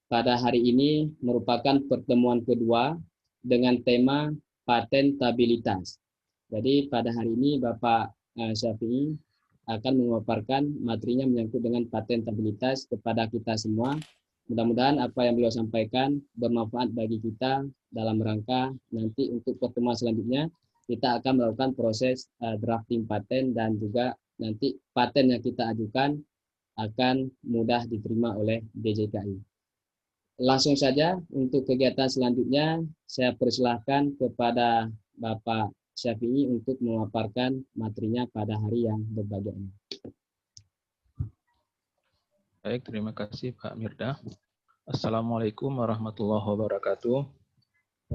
pada hari ini merupakan pertemuan kedua dengan tema patentabilitas. Jadi pada hari ini Bapak Syafi'i akan memaparkan materinya menyangkut dengan patentabilitas kepada kita semua. Mudah-mudahan apa yang beliau sampaikan bermanfaat bagi kita dalam rangka nanti untuk pertemuan selanjutnya kita akan melakukan proses drafting paten dan juga nanti paten yang kita ajukan akan mudah diterima oleh DJKI. Langsung saja untuk kegiatan selanjutnya saya persilahkan kepada Bapak Syafi'i untuk memaparkan materinya pada hari yang berbahagia ini. Baik, terima kasih Pak Mirda. Assalamualaikum warahmatullahi wabarakatuh.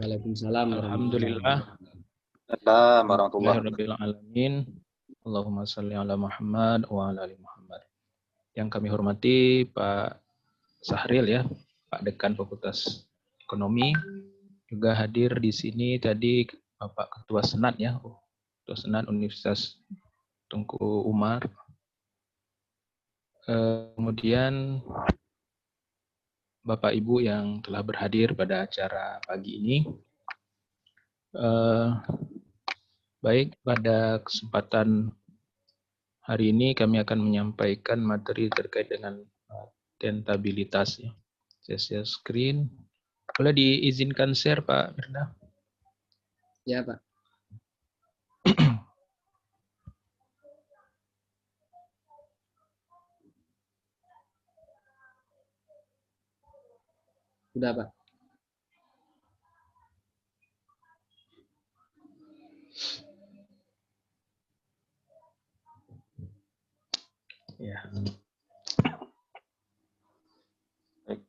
Waalaikumsalam Alhamdulillah. Alhamdulillahirrahmanirrahim. Allahumma salli ala Muhammad wa ala ali Muhammad. Yang kami hormati Pak Sahril ya, Pak Dekan Fakultas Ekonomi. Juga hadir di sini tadi Bapak Ketua Senat ya, Ketua Senat Universitas Tengku Umar. Kemudian Bapak Ibu yang telah berhadir pada acara pagi ini. Baik, pada kesempatan hari ini kami akan menyampaikan materi terkait dengan patentabilitas. Ya. Saya share screen. Boleh diizinkan share Pak Mirda? Ya Pak. Sudah Pak. Ya. Baik,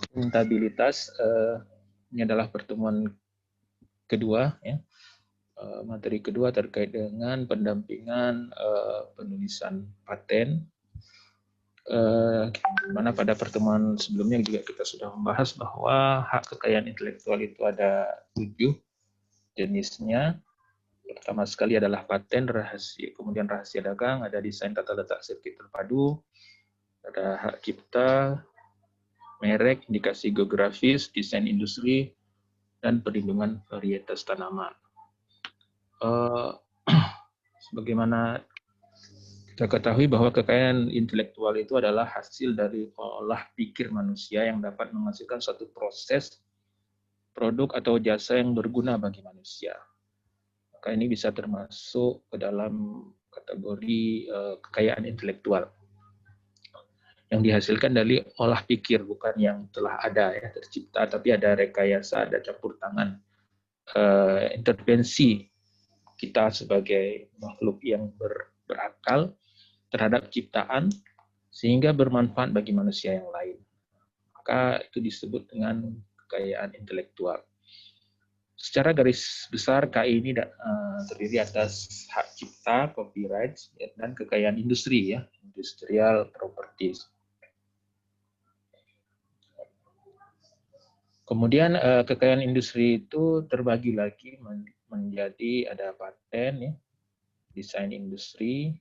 patentabilitas ini adalah pertemuan kedua ya. Materi kedua terkait dengan pendampingan penulisan paten. Mana pada pertemuan sebelumnya juga kita sudah membahas bahwa hak kekayaan intelektual itu ada 7 jenisnya. Pertama sekali adalah paten, rahasia, kemudian rahasia dagang, ada desain tata letak sirkuit terpadu, ada hak cipta, merek, indikasi geografis, desain industri, dan perlindungan varietas tanaman. Sebagaimana kita ketahui bahwa kekayaan intelektual itu adalah hasil dari olah pikir manusia yang dapat menghasilkan suatu proses, produk atau jasa yang berguna bagi manusia. Maka ini bisa termasuk ke dalam kategori kekayaan intelektual yang dihasilkan dari olah pikir, bukan yang telah ada ya tercipta, tapi ada rekayasa, ada campur tangan, intervensi kita sebagai makhluk yang berakal terhadap ciptaan sehingga bermanfaat bagi manusia yang lain. Maka itu disebut dengan kekayaan intelektual. Secara garis besar KI ini terdiri atas hak cipta, copyright, dan kekayaan industri ya, industrial properties. Kemudian kekayaan industri itu terbagi lagi menjadi ada paten, ya, desain industri,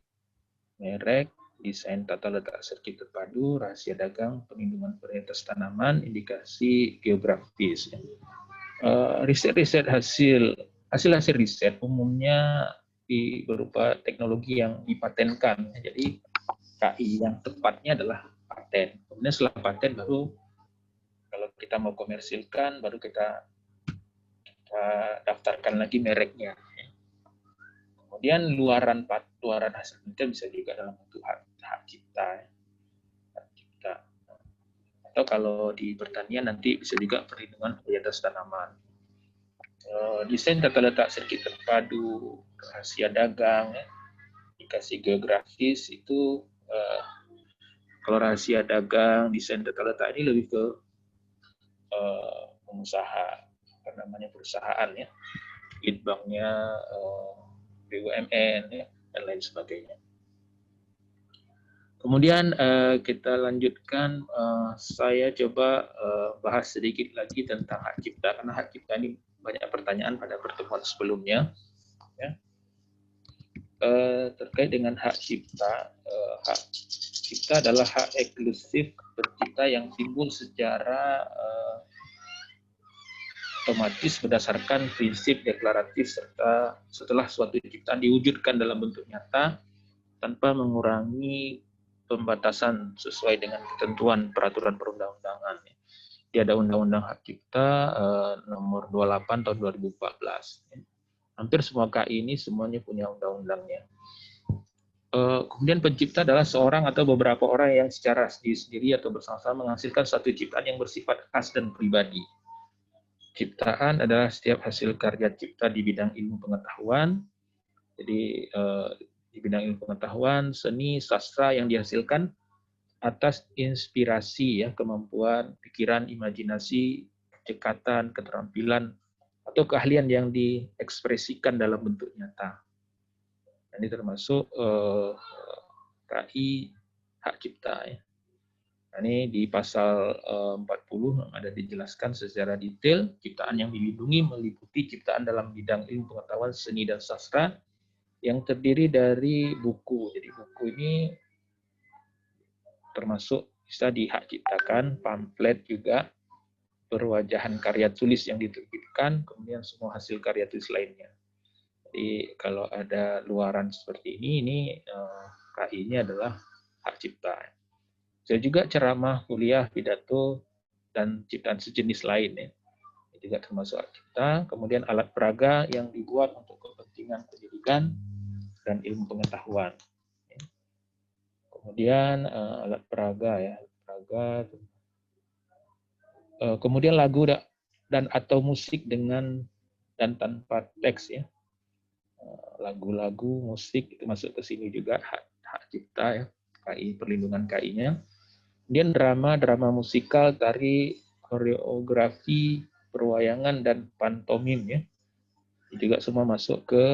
merek, desain tata letak sirkuit terpadu, rahasia dagang, perlindungan varietas tanaman, indikasi geografis. Ya. Riset-riset hasil riset umumnya berupa teknologi yang dipatenkan. Jadi KI yang tepatnya adalah paten. Kemudian setelah paten baru kalau kita mau komersilkan baru kita daftarkan lagi mereknya. Kemudian luaran hasil penelitian bisa juga dalam bentuk hak cipta. Atau kalau di pertanian nanti bisa juga perlindungan varietas tanaman. Desain tata letak sirkuit terpadu, rahasia dagang, indikasi geografis itu kalau rahasia dagang, desain tata letak ini lebih ke pengusaha, perusahaan ya, lead banknya, BUMN ya, dan lain sebagainya. Kemudian kita lanjutkan, saya coba bahas sedikit lagi tentang hak cipta, karena hak cipta ini banyak pertanyaan pada pertemuan sebelumnya. Ya. terkait dengan hak cipta. Hak cipta adalah hak eksklusif pencipta yang timbul secara otomatis berdasarkan prinsip deklaratif serta setelah suatu ciptaan diwujudkan dalam bentuk nyata tanpa mengurangi pembatasan sesuai dengan ketentuan peraturan perundang-undangan. Jadi ada Undang-Undang Hak Cipta nomor 28 tahun 2014. Hampir semua KI ini semuanya punya undang-undangnya. Kemudian pencipta adalah seorang atau beberapa orang yang secara sendiri atau bersama-sama menghasilkan suatu ciptaan yang bersifat khas dan pribadi. Ciptaan adalah setiap hasil karya cipta di bidang ilmu pengetahuan. Jadi di bidang ilmu pengetahuan, seni, sastra yang dihasilkan atas inspirasi, ya, kemampuan, pikiran, imajinasi, cekatan, keterampilan, atau keahlian yang diekspresikan dalam bentuk nyata. Ini termasuk KI hak cipta. Ya. Nah, ini di pasal 40 ada dijelaskan secara detail, ciptaan yang dilindungi meliputi ciptaan dalam bidang ilmu pengetahuan, seni, dan sastra yang terdiri dari buku. Jadi buku ini termasuk bisa dihak ciptakan, pamflet juga, perwajahan karya tulis yang diterbitkan, kemudian semua hasil karya tulis lainnya. Jadi kalau ada luaran seperti ini KI ini adalah hak cipta. Saya juga ceramah, kuliah, pidato, dan ciptaan sejenis lain, ya. Ini juga termasuk hak cipta. Kemudian alat peraga yang dibuat untuk kepentingan pendidikan dan ilmu pengetahuan. Kemudian alat peraga, ya, peraga. Kemudian lagu dan atau musik dengan dan tanpa teks, ya. Lagu-lagu, musik itu masuk ke sini juga hak cipta, ya. KI, perlindungan KI-nya. Kemudian drama musikal, tari, koreografi, perwayangan, dan pantomim, ya. Ini juga semua masuk ke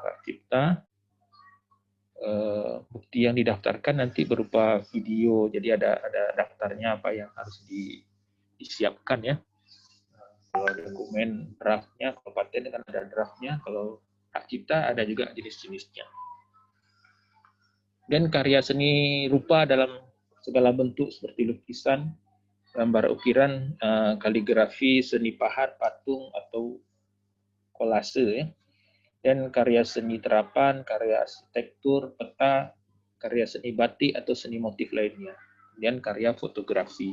hak cipta. Bukti yang didaftarkan nanti berupa video, jadi ada daftarnya apa yang harus disiapkan, ya. Kalau dokumen draftnya, kalau paten kan ada draftnya, kalau hak cipta ada juga jenis-jenisnya. Dan karya seni rupa dalam segala bentuk seperti lukisan, gambar ukiran, kaligrafi, seni pahat, patung, atau kolase, ya. Dan karya seni terapan, karya arsitektur, peta, karya seni batik atau seni motif lainnya. Kemudian karya fotografi.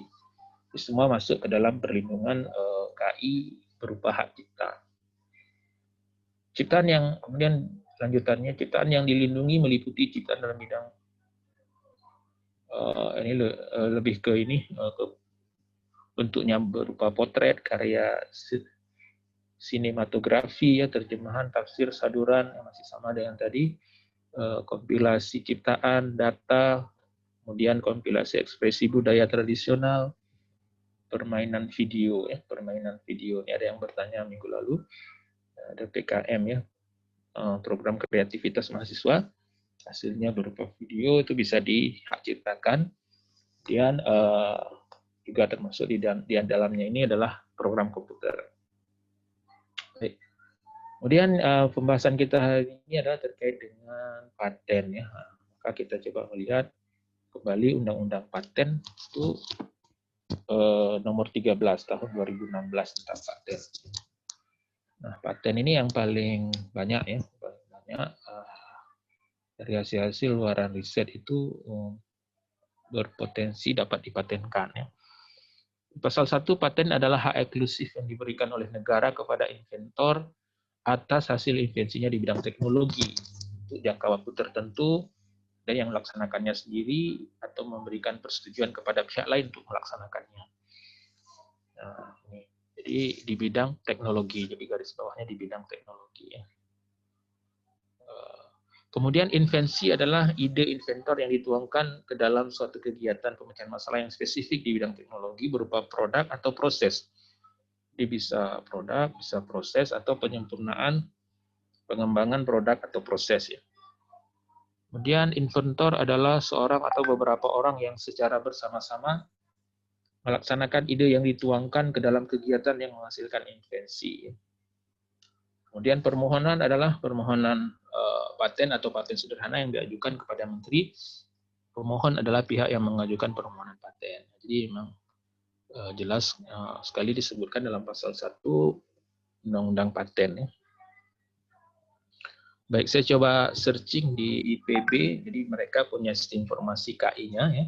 Ini semua masuk ke dalam perlindungan KI berupa hak cipta. Ciptaan yang kemudian lanjutannya, ciptaan yang dilindungi meliputi ciptaan dalam bidang ini lebih ke ini ke bentuknya berupa potret, karya sinematografi, ya, terjemahan, tafsir, saduran yang masih sama dengan tadi, kompilasi ciptaan, data, kemudian kompilasi ekspresi budaya tradisional, permainan video, ya, permainan video. Ini ada yang bertanya minggu lalu, ada PKM, ya, program kreativitas mahasiswa, hasilnya berupa video itu bisa dihak ciptakan. Kemudian juga termasuk di dalamnya ini adalah program komputer. Baik. Kemudian pembahasan kita hari ini adalah terkait dengan paten, ya. Maka kita coba melihat kembali Undang-Undang Paten itu nomor 13 tahun 2016 tentang paten. Nah, paten ini yang paling banyak, ya, paling banyak dari hasil luaran riset itu berpotensi dapat dipatenkan, ya. Pasal 1, paten adalah hak eksklusif yang diberikan oleh negara kepada inventor atas hasil invensinya di bidang teknologi untuk jangka waktu tertentu dan yang melaksanakannya sendiri atau memberikan persetujuan kepada pihak lain untuk melaksanakannya. Nah, ini. Jadi di bidang teknologi, jadi garis bawahnya di bidang teknologi, ya. Kemudian invensi adalah ide inventor yang dituangkan ke dalam suatu kegiatan pemecahan masalah yang spesifik di bidang teknologi berupa produk atau proses. Jadi bisa produk, bisa proses, atau penyempurnaan pengembangan produk atau proses, ya. Kemudian inventor adalah seorang atau beberapa orang yang secara bersama-sama melaksanakan ide yang dituangkan ke dalam kegiatan yang menghasilkan invensi. Kemudian permohonan adalah permohonan paten atau paten sederhana yang diajukan kepada menteri. Pemohon adalah pihak yang mengajukan permohonan paten. Jadi memang jelas sekali disebutkan dalam pasal 1 Undang-Undang Paten. Ya. Baik, saya coba searching di IPB, jadi mereka punya sistem informasi KI-nya ya,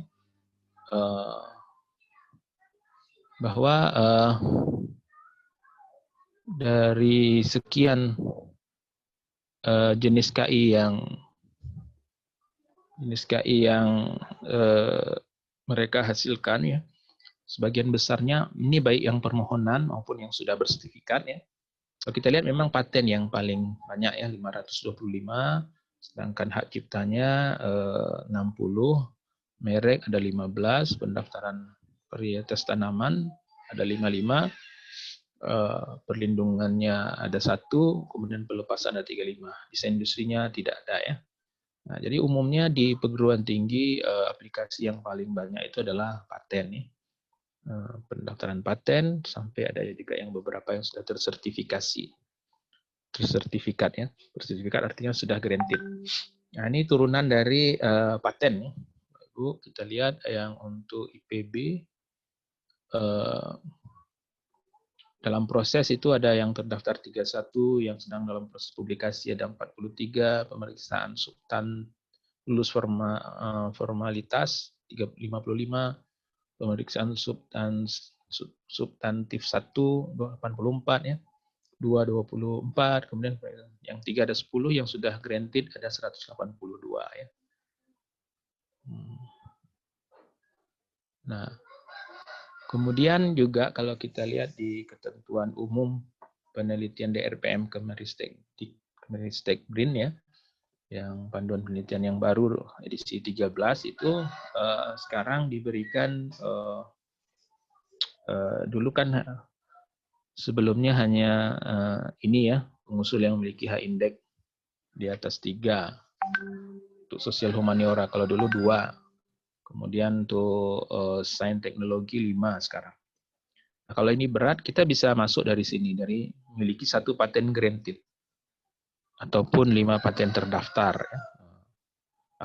bahwa dari sekian jenis KI yang mereka hasilkan ya, sebagian besarnya ini baik yang permohonan maupun yang sudah bersertifikat ya. Kalau kita lihat memang paten yang paling banyak ya 525, sedangkan hak ciptanya 60, merek ada 15, pendaftaran varietas tanaman ada 55, perlindungannya ada 1, kemudian pelepasan ada 35. Desain industrinya tidak ada ya. Nah, jadi umumnya di perguruan tinggi aplikasi yang paling banyak itu adalah paten ya. Pendaftaran paten sampai ada juga yang beberapa yang sudah tersertifikat ya. Bersertifikat artinya sudah granted. Nah, ini turunan dari paten ya. Ibu, kita lihat yang untuk IPB dalam proses itu ada yang terdaftar 31, yang sedang dalam proses publikasi ada 43, pemeriksaan subtan lulus formalitas 55, pemeriksaan substantif 1 84 ya. 224, kemudian yang 3 ada 10, yang sudah granted ada 182 ya. Nah, kemudian juga kalau kita lihat di ketentuan umum penelitian DRPM Kemenristek BRIN ya, yang panduan penelitian yang baru edisi 13 itu sekarang diberikan dulu kan sebelumnya hanya ini ya, pengusul yang memiliki H-index di atas 3 untuk sosial humaniora, kalau dulu 2. Kemudian untuk sains teknologi 5 sekarang. Nah, kalau ini berat, kita bisa masuk dari sini, dari memiliki 1 paten granted ataupun 5 paten terdaftar. Ya.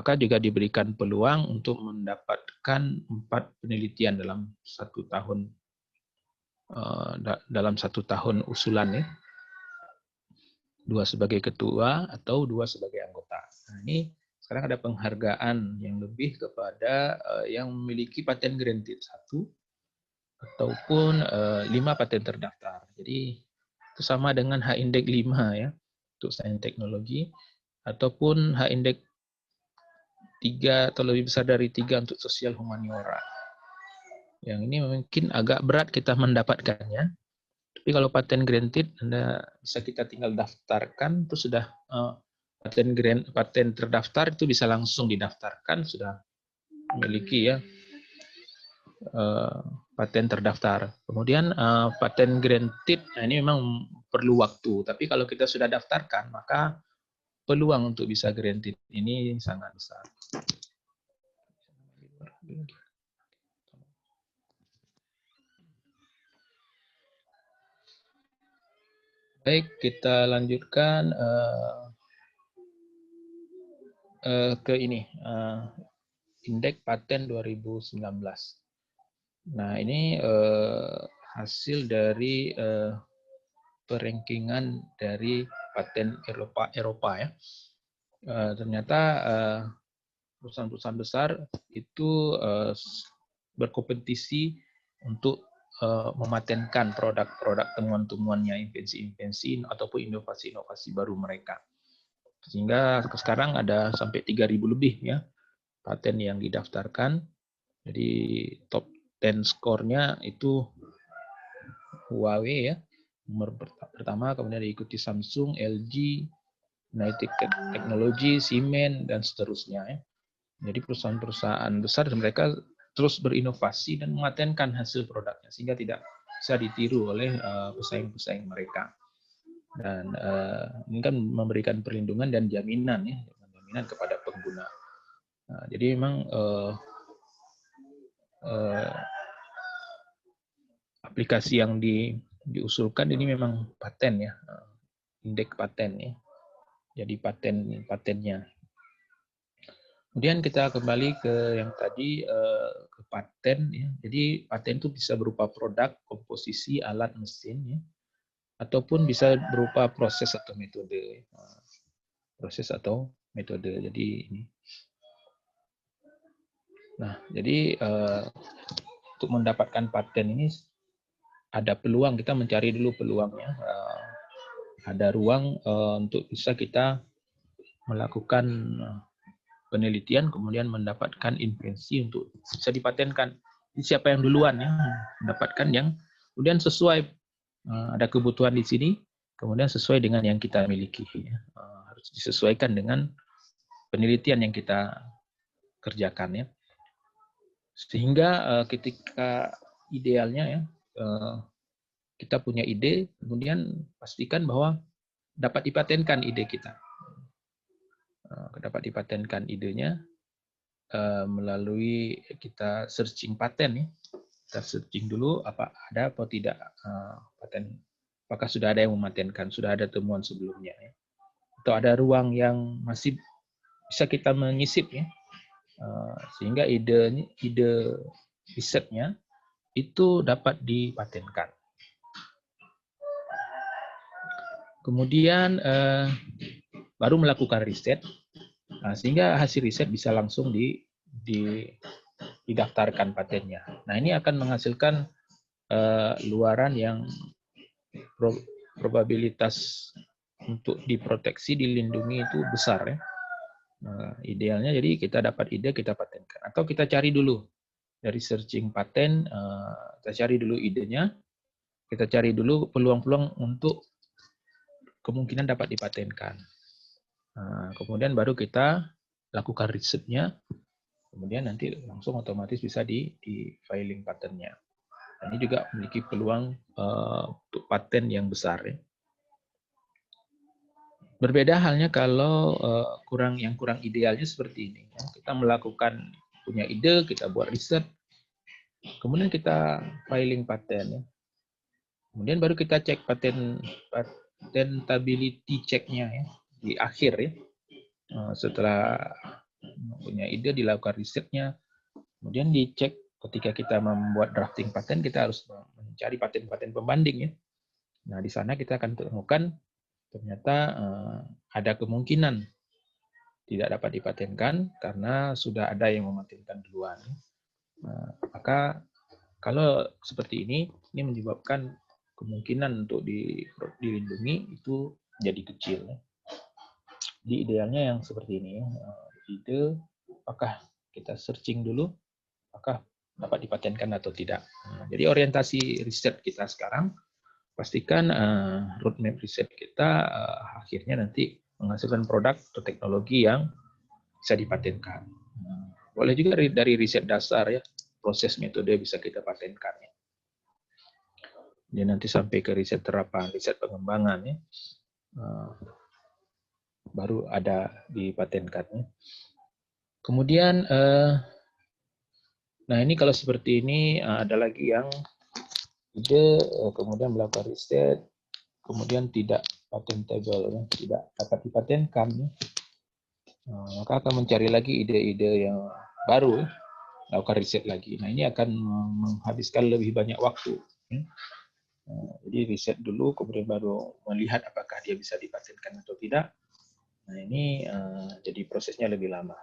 Maka juga diberikan peluang untuk mendapatkan 4 penelitian dalam 1 tahun. Dalam 1 tahun usulan ya. 2 sebagai ketua atau 2 sebagai anggota. Nah, ini sekarang ada penghargaan yang lebih kepada yang memiliki paten granted 1 ataupun 5 paten terdaftar. Jadi itu sama dengan H-index 5 ya untuk sains teknologi, ataupun H-index 3 atau lebih besar dari 3 untuk sosial humaniora. Yang ini mungkin agak berat kita mendapatkannya. Tapi kalau paten granted, Anda bisa kita tinggal daftarkan, itu sudah paten terdaftar itu bisa langsung didaftarkan, sudah memiliki ya paten terdaftar. Kemudian paten granted, nah ini memang perlu waktu. Tapi kalau kita sudah daftarkan, maka peluang untuk bisa granted ini sangat besar. Baik, kita lanjutkan ke ini, indeks paten 2019. Nah, ini hasil dari perankingan dari paten Eropa ya. Ternyata perusahaan-perusahaan besar itu berkompetisi untuk mematenkan produk-produk temuan-temuannya, invensi-invensi ataupun inovasi-inovasi baru mereka. Sehingga sekarang ada sampai 3.000 lebih ya paten yang didaftarkan. Jadi top 10 skornya itu Huawei ya, nomor pertama, kemudian diikuti Samsung, LG, United Technology, Siemens, dan seterusnya ya. Jadi perusahaan-perusahaan besar mereka terus berinovasi dan mematenkan hasil produknya sehingga tidak bisa ditiru oleh pesaing-pesaing mereka. Dan ini kan memberikan perlindungan dan jaminan ya, jaminan kepada pengguna. Nah, jadi memang aplikasi yang diusulkan ini memang paten ya. indeks paten ya. Jadi patennya. Kemudian kita kembali ke yang tadi ke paten ya. Jadi paten itu bisa berupa produk, komposisi, alat, mesin ya, ataupun bisa berupa proses atau metode. Proses atau metode. Jadi ini. Nah, jadi untuk mendapatkan paten ini ada peluang, kita mencari dulu peluangnya. Ada ruang untuk bisa kita melakukan penelitian, kemudian mendapatkan invensi untuk bisa dipatenkan. Siapa yang duluan ya mendapatkan yang kemudian sesuai, ada kebutuhan di sini, kemudian sesuai dengan yang kita miliki. Ya. Harus disesuaikan dengan penelitian yang kita kerjakan ya. Sehingga ketika idealnya ya kita punya ide, kemudian pastikan bahwa dapat dipatenkan ide kita. Dapat dipatenkan idenya melalui kita searching paten ya. Kita searching dulu apa ada atau tidak paten, apakah sudah ada yang mematenkan, sudah ada temuan sebelumnya ya. Atau ada ruang yang masih bisa kita menyisip ya. Sehingga ide risetnya itu dapat dipatenkan. Kemudian baru melakukan riset, sehingga hasil riset bisa langsung didaftarkan patennya. Nah, ini akan menghasilkan luaran yang probabilitas untuk diproteksi, dilindungi itu besar ya. Idealnya jadi kita dapat ide, kita patenkan. Atau kita cari dulu dari searching paten, kita cari dulu idenya, kita cari dulu peluang-peluang untuk kemungkinan dapat dipatenkan. Kemudian baru kita lakukan risetnya, kemudian nanti langsung otomatis bisa di filing patennya. Ini juga memiliki peluang untuk paten yang besar. Ya. Berbeda halnya kalau yang kurang idealnya seperti ini. Ya. Kita melakukan punya ide, kita buat riset, kemudian kita filing paten. Ya. Kemudian baru kita cek patentability check-nya ya. Di akhir ya, setelah punya ide dilakukan risetnya, kemudian dicek ketika kita membuat drafting paten kita harus mencari paten-paten pembanding ya. Nah di sana kita akan temukan ternyata ada kemungkinan tidak dapat dipatenkan karena sudah ada yang mematenkan duluan. Maka kalau seperti ini menyebabkan kemungkinan untuk dilindungi itu jadi kecil. Ya. Di idealnya yang seperti ini, ide apakah kita searching dulu, apakah dapat dipatenkan atau tidak. Jadi orientasi riset kita sekarang, pastikan roadmap riset kita akhirnya nanti menghasilkan produk atau teknologi yang bisa dipatenkan. Boleh juga dari riset dasar ya, proses metode bisa kita patenkan. Ya. Dan nanti sampai ke riset terapan, riset pengembangan ya. Baru ada dipatenkannya. Kemudian, nah ini kalau seperti ini ada lagi yang ide, kemudian melakukan riset, kemudian tidak patentable, ya, tidak dapat dipatenkan. Ya. Maka akan mencari lagi ide-ide yang baru, ya, melakukan riset lagi. Nah ini akan menghabiskan lebih banyak waktu. Ya. Jadi riset dulu, kemudian baru melihat apakah dia bisa dipatenkan atau tidak. Nah ini jadi prosesnya lebih lama.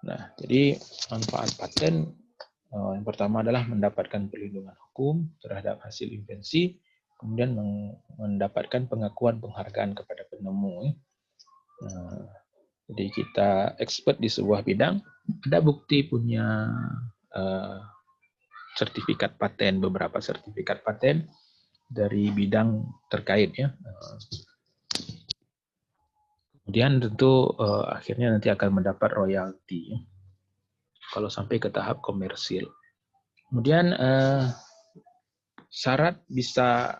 Nah jadi manfaat paten yang pertama adalah mendapatkan perlindungan hukum terhadap hasil invensi, kemudian mendapatkan pengakuan penghargaan kepada penemu. Jadi kita expert di sebuah bidang, ada bukti punya sertifikat paten, beberapa sertifikat paten dari bidang terkait ya. Kemudian tentu akhirnya nanti akan mendapat royalti ya, kalau sampai ke tahap komersil. Kemudian syarat bisa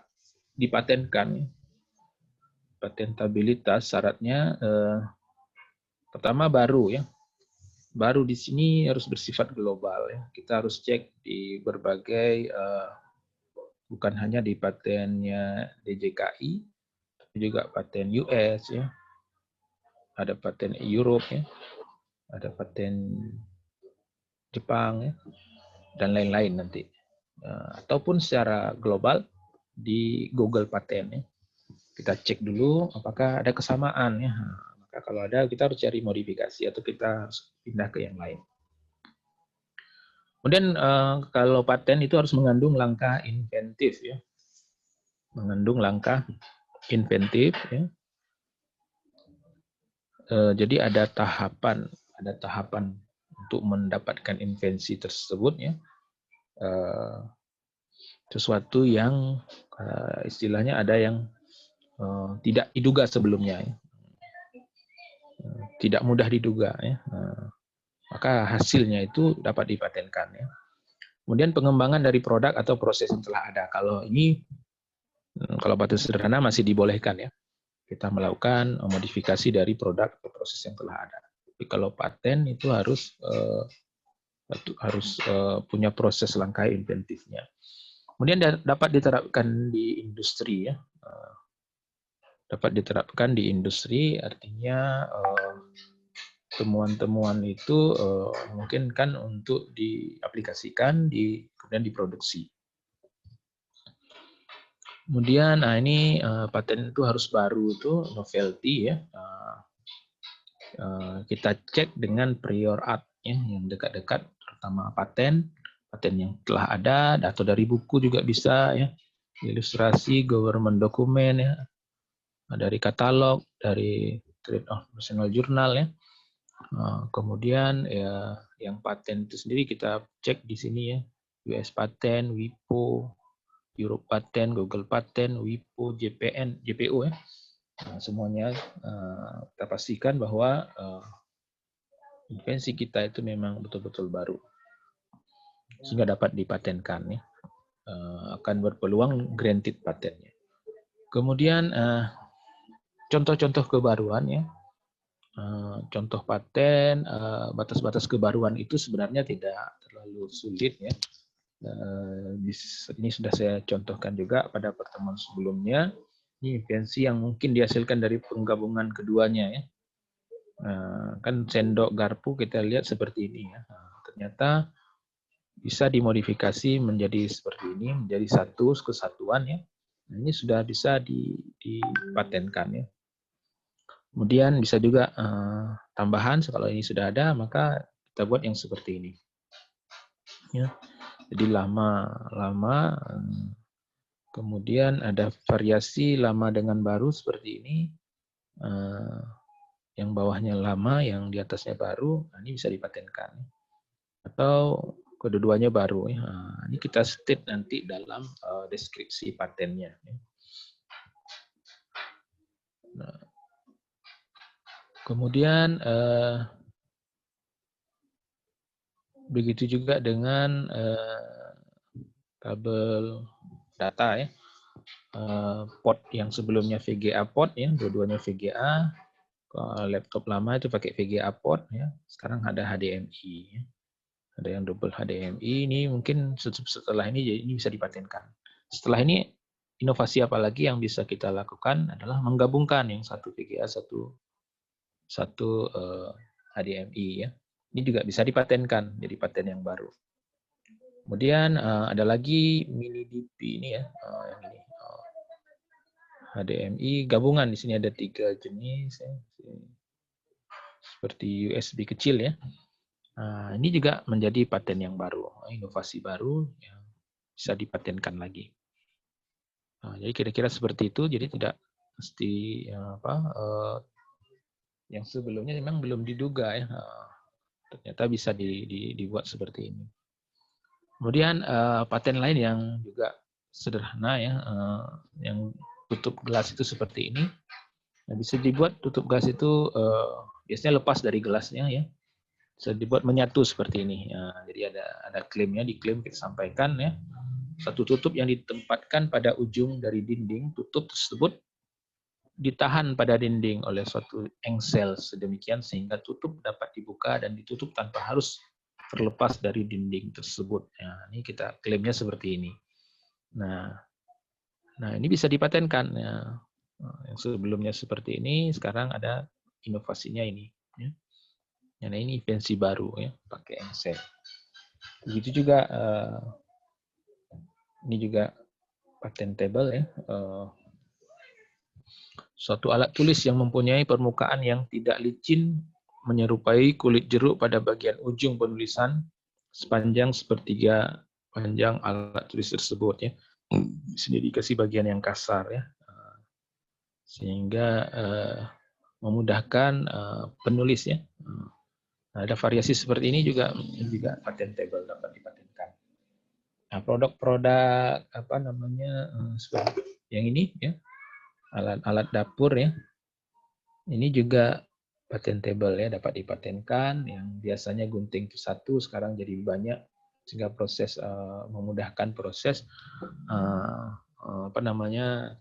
dipatenkan, patentabilitas syaratnya pertama baru ya. Baru di sini harus bersifat global ya. Kita harus cek di berbagai bukan hanya di patennya DJKI, tapi juga paten US ya, ada paten Europe ya, ada paten Jepang ya, dan lain-lain nanti. Ataupun secara global di Google Paten ya. Kita cek dulu apakah ada kesamaan ya. Maka kalau ada kita harus cari modifikasi atau kita harus pindah ke yang lain. Kemudian kalau paten itu harus mengandung langkah inventif ya. Mengandung langkah inventif ya. Jadi ada tahapan untuk mendapatkan invensi tersebut ya. Sesuatu yang istilahnya ada yang tidak diduga sebelumnya ya. Tidak mudah diduga ya. Maka hasilnya itu dapat dipatenkan ya. Kemudian pengembangan dari produk atau proses yang telah ada. Kalau ini kalau paten sederhana masih dibolehkan ya. Kita melakukan modifikasi dari produk atau proses yang telah ada. Tapi kalau paten itu harus punya proses langkah inventifnya. Kemudian dapat diterapkan di industri ya. Dapat diterapkan di industri artinya temuan-temuan itu memungkinkan untuk diaplikasikan kemudian diproduksi. Kemudian ini paten itu harus baru itu novelty ya. Kita cek dengan prior art ya, yang dekat-dekat, terutama paten yang telah ada, atau dari buku juga bisa ya, ilustrasi, government dokumen ya, dari katalog, dari Trade of Professional Journal ya. Kemudian ya yang paten itu sendiri kita cek di sini ya, US Patent, WIPO, Europe Patent, Google Patent, WIPO, JPO ya. Semuanya kita pastikan bahwa invensi kita itu memang betul-betul baru sehingga dapat dipatenkan ya. Akan berpeluang granted patennya. Kemudian contoh-contoh kebaruan ya. Contoh paten, batas-batas kebaruan itu sebenarnya tidak terlalu sulit ya. Ini sudah saya contohkan juga pada pertemuan sebelumnya. Ini invensi yang mungkin dihasilkan dari penggabungan keduanya ya. Kan sendok garpu kita lihat seperti ini ya. Ternyata bisa dimodifikasi menjadi seperti ini, menjadi satu kesatuan ya. Ini sudah bisa dipatenkan ya. Kemudian bisa juga tambahan, kalau ini sudah ada maka kita buat yang seperti ini. Ya. Jadi lama, kemudian ada variasi lama dengan baru seperti ini. Yang bawahnya lama, yang di atasnya baru, ini bisa dipatenkan. Atau kedua-duanya baru. Ya. Ini kita state nanti dalam deskripsi patennya. Nah, kemudian begitu juga dengan kabel data ya. Port yang sebelumnya VGA port ya, dua-duanya VGA. Laptop lama itu pakai VGA port ya. Sekarang ada HDMI ya. Ada yang double HDMI, ini mungkin setelah ini bisa dipatenkan. Setelah ini inovasi apa lagi yang bisa kita lakukan adalah menggabungkan yang satu VGA, satu HDMI ya. Ini juga bisa dipatenkan, jadi paten yang baru. Kemudian ada lagi mini DP ini ya, yang ini. HDMI gabungan, di sini ada 3 jenis ya. Seperti USB kecil ya. Nah, ini juga menjadi paten yang baru, inovasi baru yang bisa dipatenkan lagi. Nah, jadi kira-kira seperti itu, jadi tidak mesti yang sebelumnya memang belum diduga ya. Ternyata bisa dibuat seperti ini. Kemudian paten lain yang juga sederhana ya, yang tutup gelas itu seperti ini. Nah, bisa dibuat tutup gelas itu biasanya lepas dari gelasnya ya. Bisa dibuat menyatu seperti ini. Ya, jadi ada klaimnya, diklaim kita sampaikan ya. Satu tutup yang ditempatkan pada ujung dari dinding, tutup tersebut ditahan pada dinding oleh suatu engsel sedemikian sehingga tutup dapat dibuka dan ditutup tanpa harus terlepas dari dinding tersebut. Nah, ini kita klaimnya seperti ini. Nah, ini bisa dipatenkan. Ya. Yang sebelumnya seperti ini, sekarang ada inovasinya ini. Ya. Nah, ini invensi baru ya, pakai NSAID. Begitu juga ini juga patentable ya. Suatu alat tulis yang mempunyai permukaan yang tidak licin menyerupai kulit jeruk pada bagian ujung penulisan sepanjang sepertiga panjang alat tulis tersebut ya. Di sini dikasih bagian yang kasar ya, sehingga memudahkan penulis ya. Ada variasi seperti ini juga patentable, dapat dipatenkan. Nah, produk-produk apa namanya yang ini ya, alat-alat dapur ya, ini juga patentable ya, dapat dipatenkan. Yang biasanya gunting itu satu, sekarang jadi banyak, sehingga proses memudahkan proses apa namanya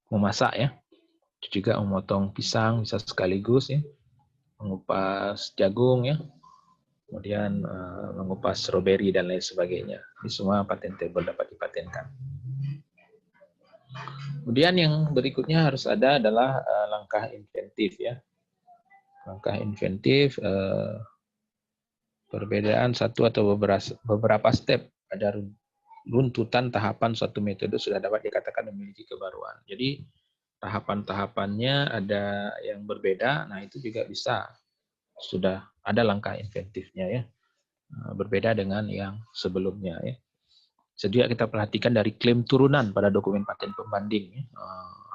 memasak ya. Juga memotong pisang bisa sekaligus ya, mengupas jagung ya, kemudian mengupas stroberi dan lain sebagainya. Ini semua patentable, dapat dipatenkan. Kemudian yang berikutnya harus ada adalah langkah inventif ya. Langkah inventif, perbedaan satu atau beberapa step pada runtutan tahapan suatu metode sudah dapat dikatakan memiliki kebaruan. Jadi tahapan-tahapannya ada yang berbeda, nah itu juga bisa sudah ada langkah inventifnya ya, berbeda dengan yang sebelumnya ya. Jadi kita perhatikan dari klaim turunan pada dokumen paten pembanding ya.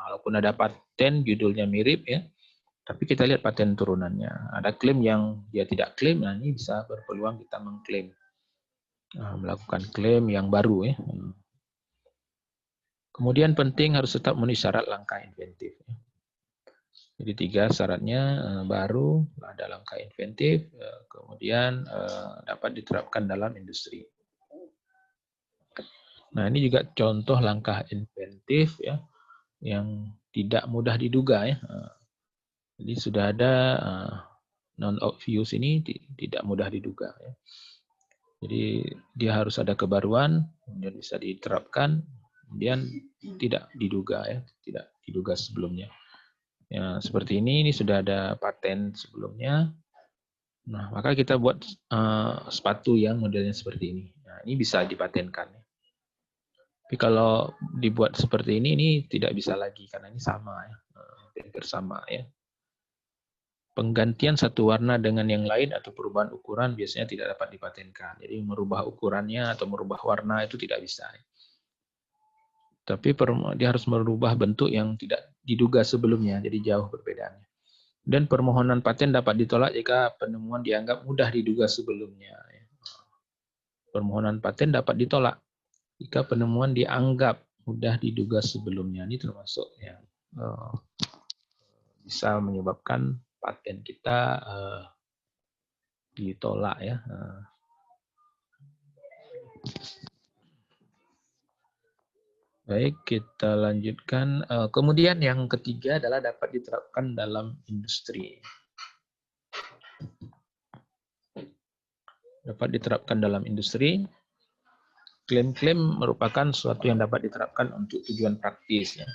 Walaupun ada paten judulnya mirip ya, tapi kita lihat paten turunannya. Ada klaim yang dia tidak klaim, nah ini bisa berpeluang kita mengklaim, melakukan klaim yang baru ya. Kemudian penting harus tetap memenuhi syarat langkah inventif. Jadi 3 syaratnya baru, ada langkah inventif, kemudian dapat diterapkan dalam industri. Nah ini juga contoh langkah inventif ya, yang tidak mudah diduga ya. Jadi sudah ada non-obvious ini tidak mudah diduga ya. Jadi dia harus ada kebaruan, kemudian bisa diterapkan, kemudian tidak diduga ya, tidak diduga sebelumnya. Ya, seperti ini sudah ada paten sebelumnya. Nah, maka kita buat sepatu yang modelnya seperti ini. Nah, ini bisa dipatenkan. Tapi kalau dibuat seperti ini tidak bisa lagi karena ini sama ya, hampir sama ya. Penggantian satu warna dengan yang lain atau perubahan ukuran biasanya tidak dapat dipatenkan. Jadi merubah ukurannya atau merubah warna itu tidak bisa. Tapi dia harus merubah bentuk yang tidak diduga sebelumnya, jadi jauh perbedaannya. Dan permohonan paten dapat ditolak jika penemuan dianggap mudah diduga sebelumnya. Permohonan paten dapat ditolak jika penemuan dianggap mudah diduga sebelumnya. Ini termasuk yang bisa menyebabkan paten kita ditolak ya. Baik, kita lanjutkan. Kemudian yang ketiga adalah dapat diterapkan dalam industri. Dapat diterapkan dalam industri. Klaim-klaim merupakan sesuatu yang dapat diterapkan untuk tujuan praktis. Ya.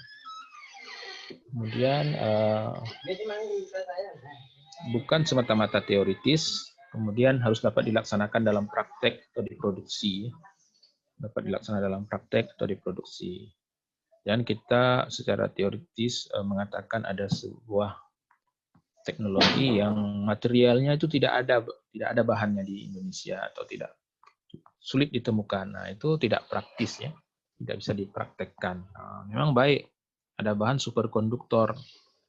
Kemudian bukan semata-mata teoritis, kemudian harus dapat dilaksanakan dalam praktek atau diproduksi. Dapat dilaksanakan dalam praktek atau diproduksi. Dan kita secara teoritis mengatakan ada sebuah teknologi yang materialnya itu tidak ada bahannya di Indonesia atau tidak sulit ditemukan. Nah, itu tidak praktis ya, tidak bisa dipraktekkan. Nah, memang baik ada bahan superkonduktor,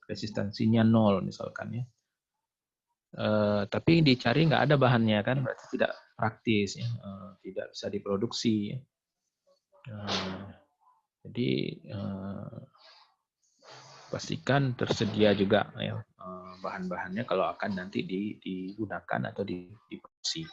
resistansinya 0 misalkan ya. Tapi dicari nggak ada bahannya kan, berarti tidak praktis ya, tidak bisa diproduksi. Ya. Jadi pastikan tersedia juga ya bahan-bahannya kalau akan nanti digunakan atau diproduksi.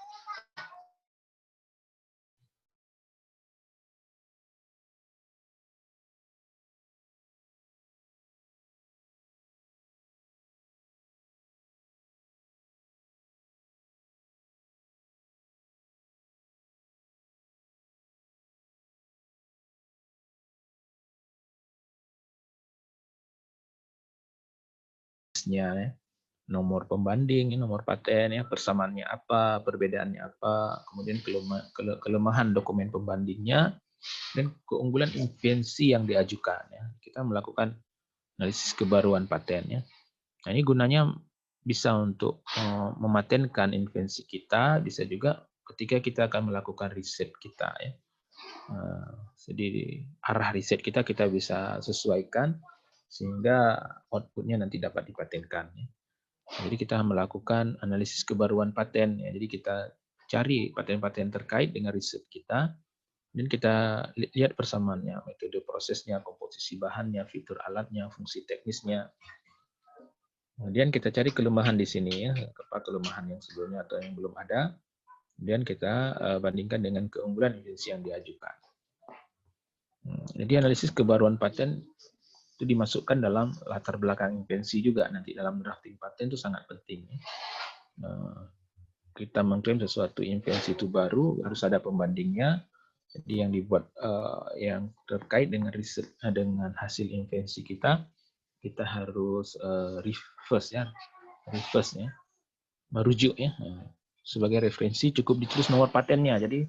teknisnya, ya. Nomor pembanding, nomor paten, ya, persamaannya apa, perbedaannya apa, kemudian kelemahan dokumen pembandingnya, dan keunggulan invensi yang diajukan. Ya. Kita melakukan analisis kebaruan paten. Ya. Nah, ini gunanya bisa untuk mematenkan invensi kita, bisa juga ketika kita akan melakukan riset kita. Ya. Jadi arah riset kita bisa sesuaikan sehingga outputnya nanti dapat dipatenkan. Ya. Jadi kita melakukan analisis kebaruan paten. Ya. Jadi kita cari paten-paten terkait dengan riset kita, dan kita lihat persamaannya, metode prosesnya, komposisi bahannya, fitur alatnya, fungsi teknisnya. Kemudian kita cari kelemahan di sini, ya, apa kelemahan yang sebelumnya atau yang belum ada. Kemudian kita bandingkan dengan keunggulan invensi yang diajukan. Jadi analisis kebaruan paten itu dimasukkan dalam latar belakang invensi juga, nanti dalam drafting paten itu sangat penting. Kita mengklaim sesuatu invensi itu baru, harus ada pembandingnya. Jadi yang dibuat yang terkait dengan riset dengan hasil invensi kita harus reverse ya, merujuk ya. Sebagai referensi cukup ditulis nomor patennya. Jadi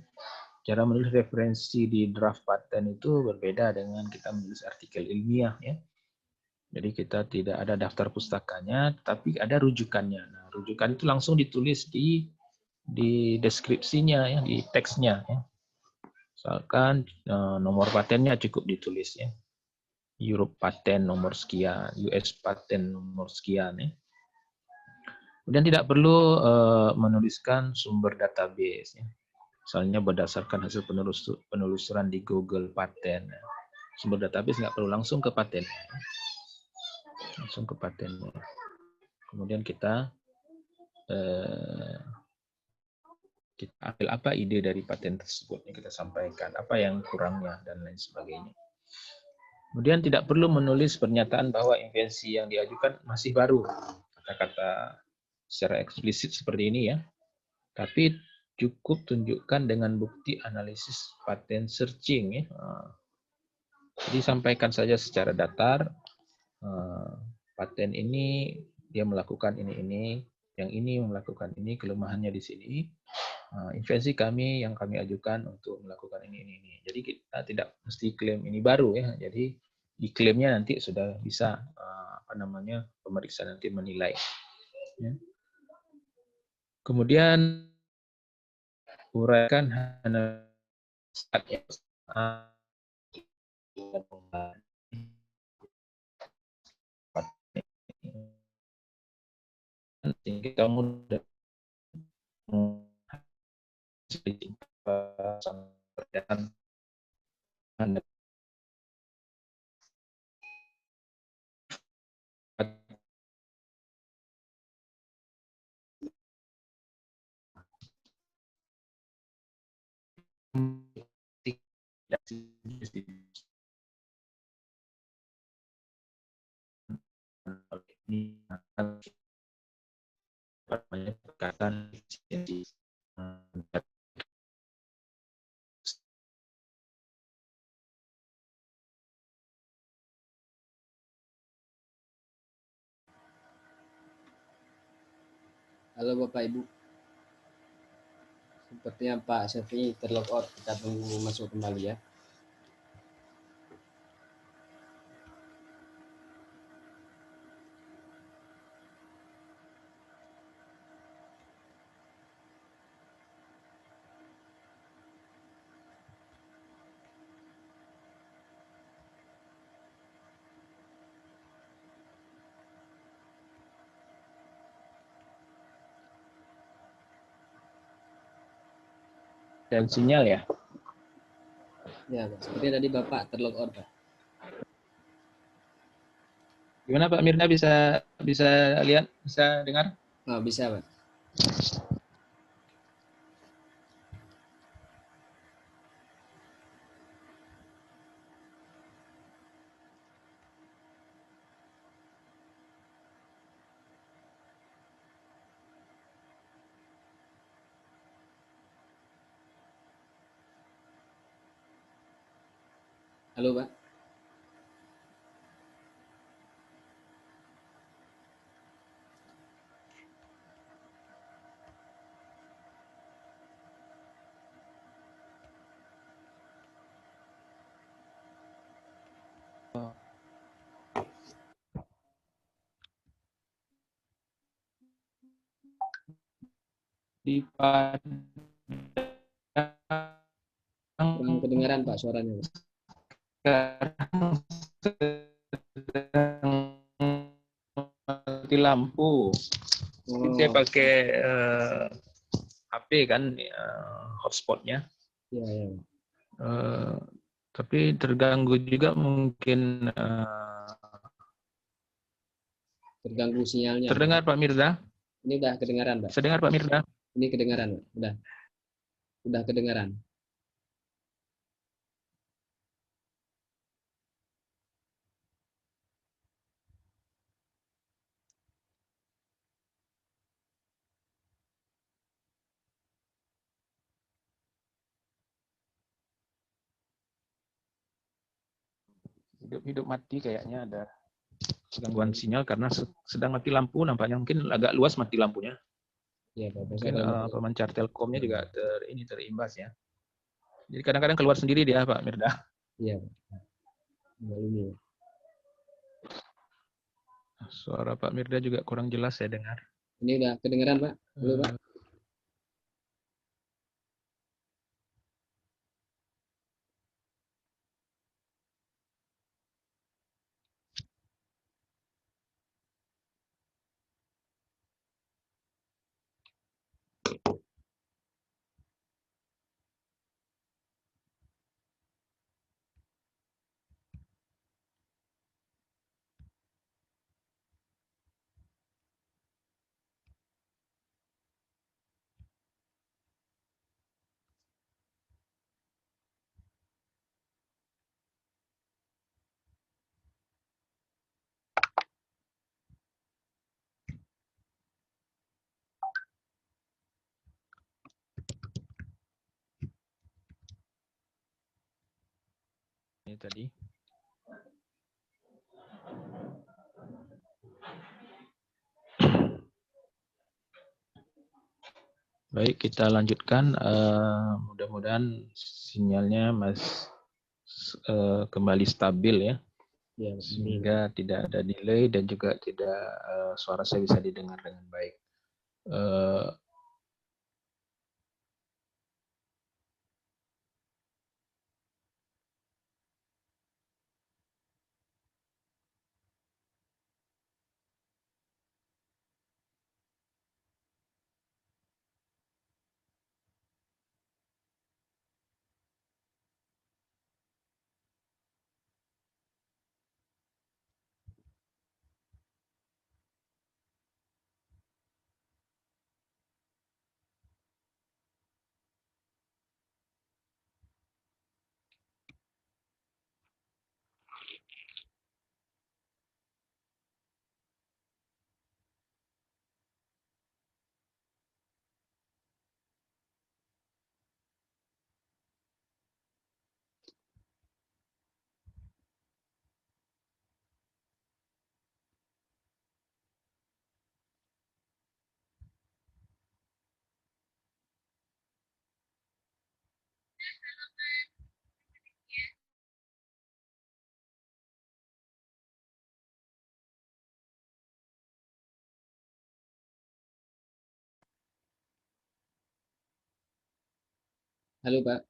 cara menulis referensi di draft paten itu berbeda dengan kita menulis artikel ilmiah ya. Jadi kita tidak ada daftar pustakanya, tapi ada rujukannya. Nah, rujukan itu langsung ditulis di deskripsinya ya, di teksnya ya. Misalkan nomor patennya cukup ditulis ya. Europe paten nomor sekian, US paten nomor sekian ya. Kemudian tidak perlu menuliskan sumber database ya. Misalnya berdasarkan hasil penelusuran di Google paten. Ya. Sumber database nggak perlu, langsung ke paten. Langsung ke patennya. Kemudian kita ambil apa ide dari paten tersebut yang kita sampaikan, apa yang kurangnya dan lain sebagainya. Kemudian tidak perlu menulis pernyataan bahwa invensi yang diajukan masih baru, kata-kata secara eksplisit seperti ini ya. Tapi cukup tunjukkan dengan bukti analisis paten searching ya. Jadi sampaikan saja secara datar, paten ini dia melakukan ini, yang ini melakukan ini, kelemahannya di sini. Invensi kami yang kami ajukan untuk melakukan ini. Jadi kita tidak mesti klaim ini baru ya. Jadi di klaimnya nanti sudah bisa pemeriksa nanti menilai. Ya. Kemudian uraikan sehingga kamu perkataan Halo Bapak Ibu. Sepertinya Pak Syafi'i terlog out. Kita tunggu masuk kembali ya. dan sinyal ya. Ya, Pak. Seperti tadi Bapak terlog out, Pak. Gimana Pak Mirna, bisa lihat, bisa dengar? Oh, bisa, Pak. Halo, Pak. di Padang Kurang kedengaran Pak suaranya. Pak. sekarang sedang mati lampu. Mungkin saya Oh, pakai HP kan, hotspotnya. iya, iya. Eh, tapi terganggu juga mungkin. Terganggu sinyalnya. Terdengar Pak Mirza? Ini udah kedengaran, Pak. Saya dengar Pak Mirza. Ini kedengaran, Pak. Udah kedengaran. Hidup-hidup mati kayaknya ada gangguan sinyal karena sedang mati lampu nampaknya, mungkin agak luas mati lampunya. Iya, Pak. Biasanya Mungkin kalau mati. pemancar Telkomnya juga terimbas ya. Jadi kadang-kadang keluar sendiri dia Pak Mirda. Iya, Pak. Ini. Suara Pak Mirda juga kurang jelas saya dengar. Ini udah kedengaran, Pak? Belum, Pak? Ini tadi. Baik, kita lanjutkan. Mudah-mudahan sinyalnya kembali stabil ya, Iya, Pak. sehingga tidak ada delay dan juga tidak suara saya bisa didengar dengan baik. Halo, Pak.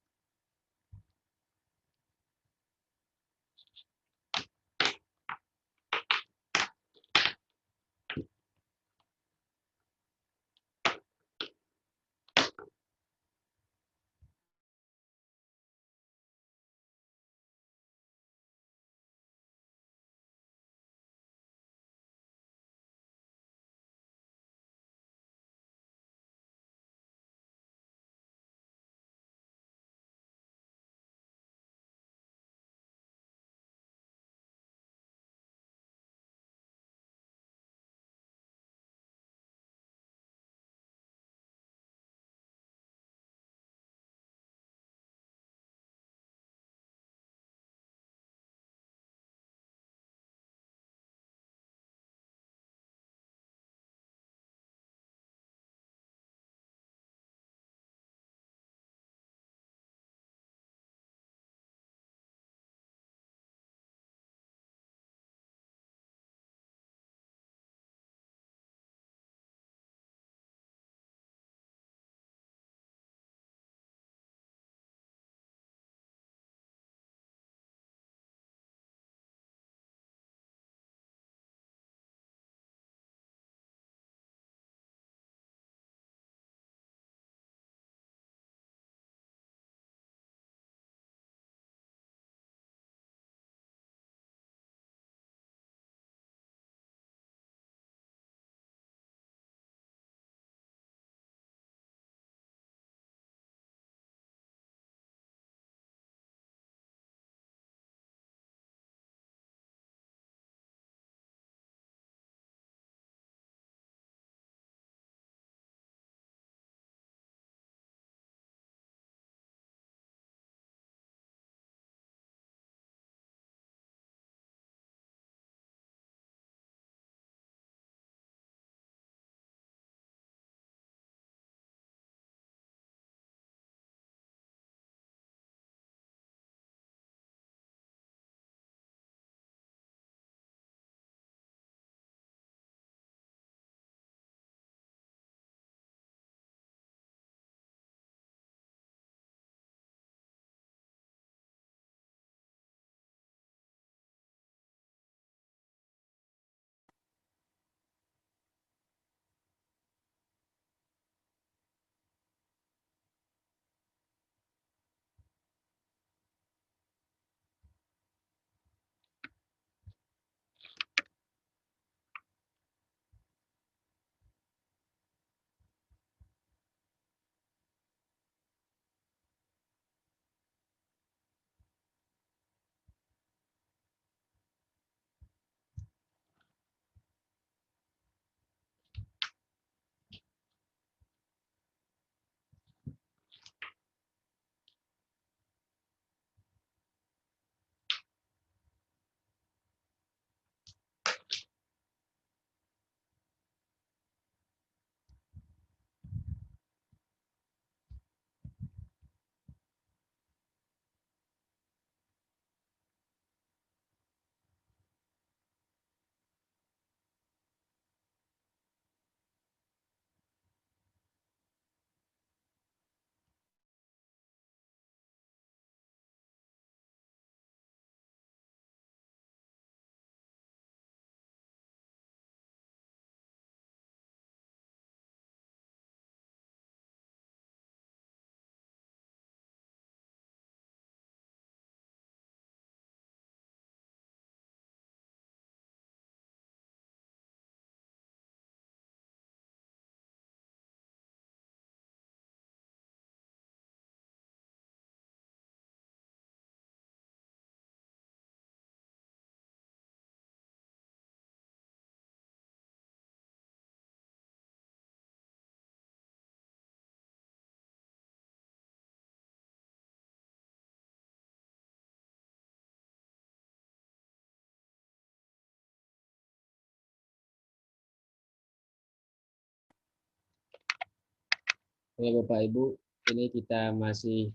Oke Bapak Ibu, ini kita masih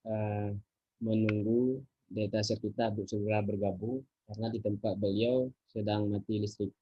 eh, menunggu dataset kita untuk segera bergabung karena di tempat beliau sedang mati listrik.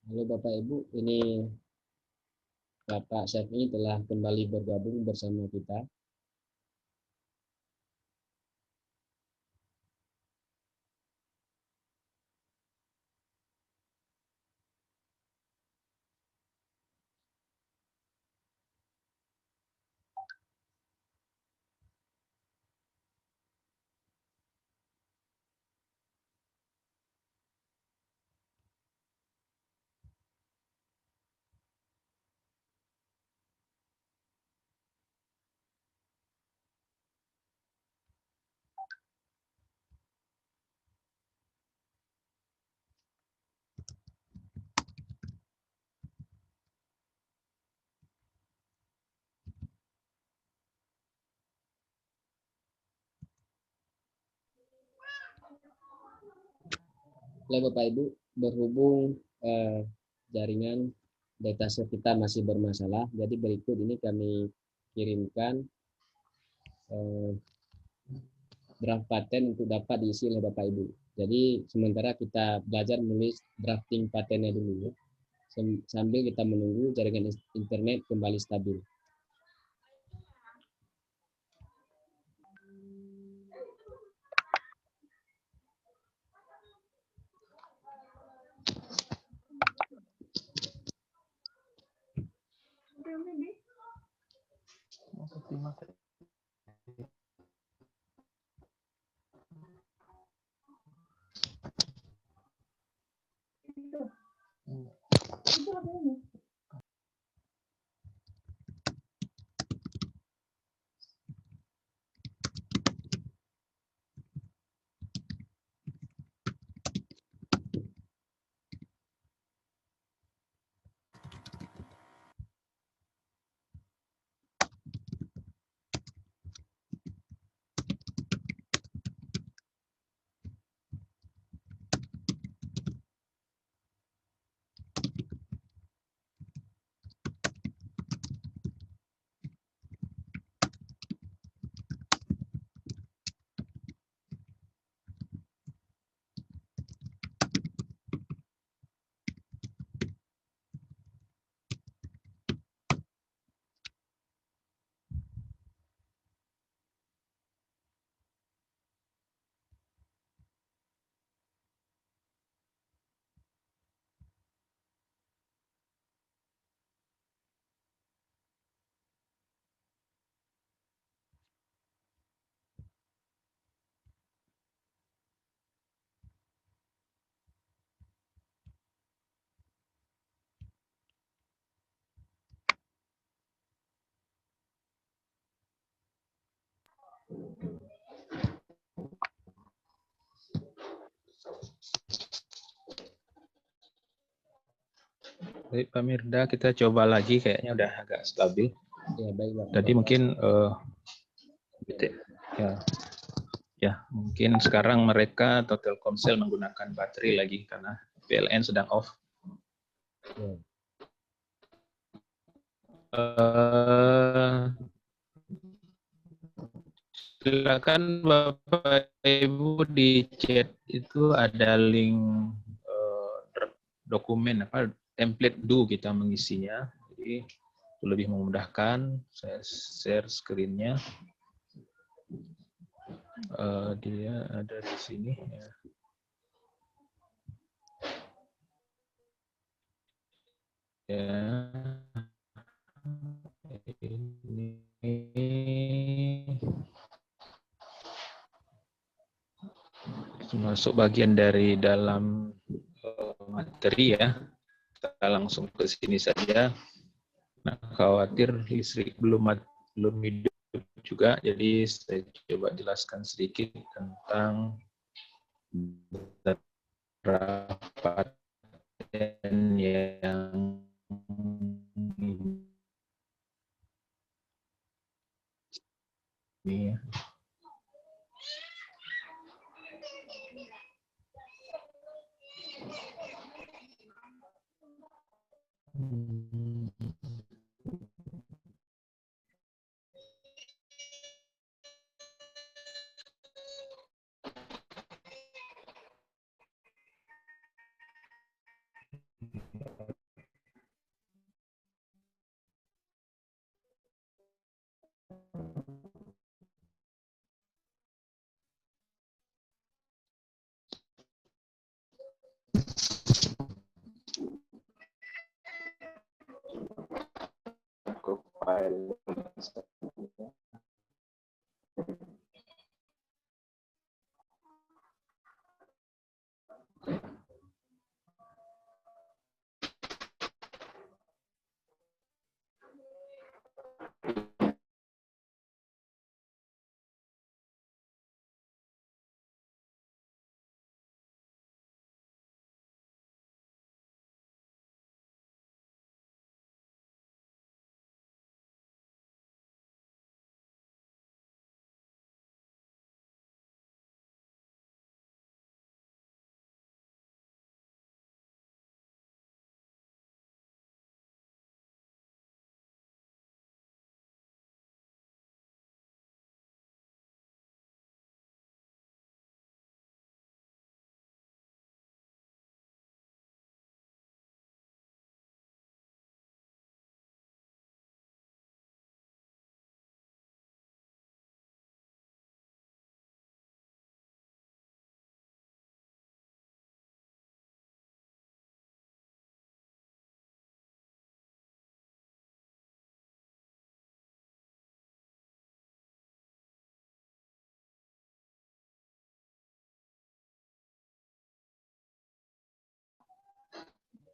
Halo Bapak Ibu, ini Bapak Syafii telah kembali bergabung bersama kita. Halo Bapak Ibu, berhubung jaringan dataset kita masih bermasalah, jadi berikut ini kami kirimkan eh, draft paten untuk dapat diisi oleh Bapak Ibu. Jadi sementara kita belajar menulis drafting patennya dulu ya, sambil kita menunggu jaringan internet kembali stabil. Baik, Pak Mirda, kita coba lagi, kayaknya udah agak stabil. Ya, baik, Bapak. Tadi mungkin ya mungkin sekarang mereka atau Telkomsel menggunakan baterai lagi karena PLN sedang off. Ya. Silakan Bapak Ibu di chat itu ada link dokumen apa template do kita mengisinya. Jadi itu lebih memudahkan. Saya share screen-nya. Dia ada di sini ya. Ya. Ini masuk bagian dari dalam materi ya. Kita langsung ke sini saja. Nah, khawatir listrik belum hidup juga, jadi saya coba jelaskan sedikit tentang beberapa paten yang ini ya.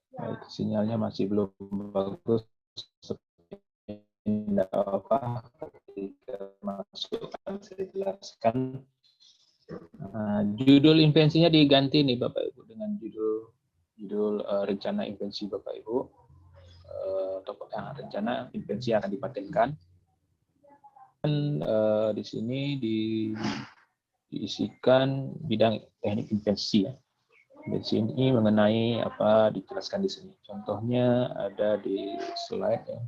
Baik, sinyalnya masih belum bagus. Tidak apa, ketika masuk akan saya jelaskan. Judul invensinya diganti nih Bapak Ibu dengan judul rencana invensi Bapak Ibu. Rencana invensi akan dipatenkan. Dan di sini diisikan bidang teknik invensi ya. Invensi ini mengenai apa dijelaskan di sini. Contohnya ada di slide ya.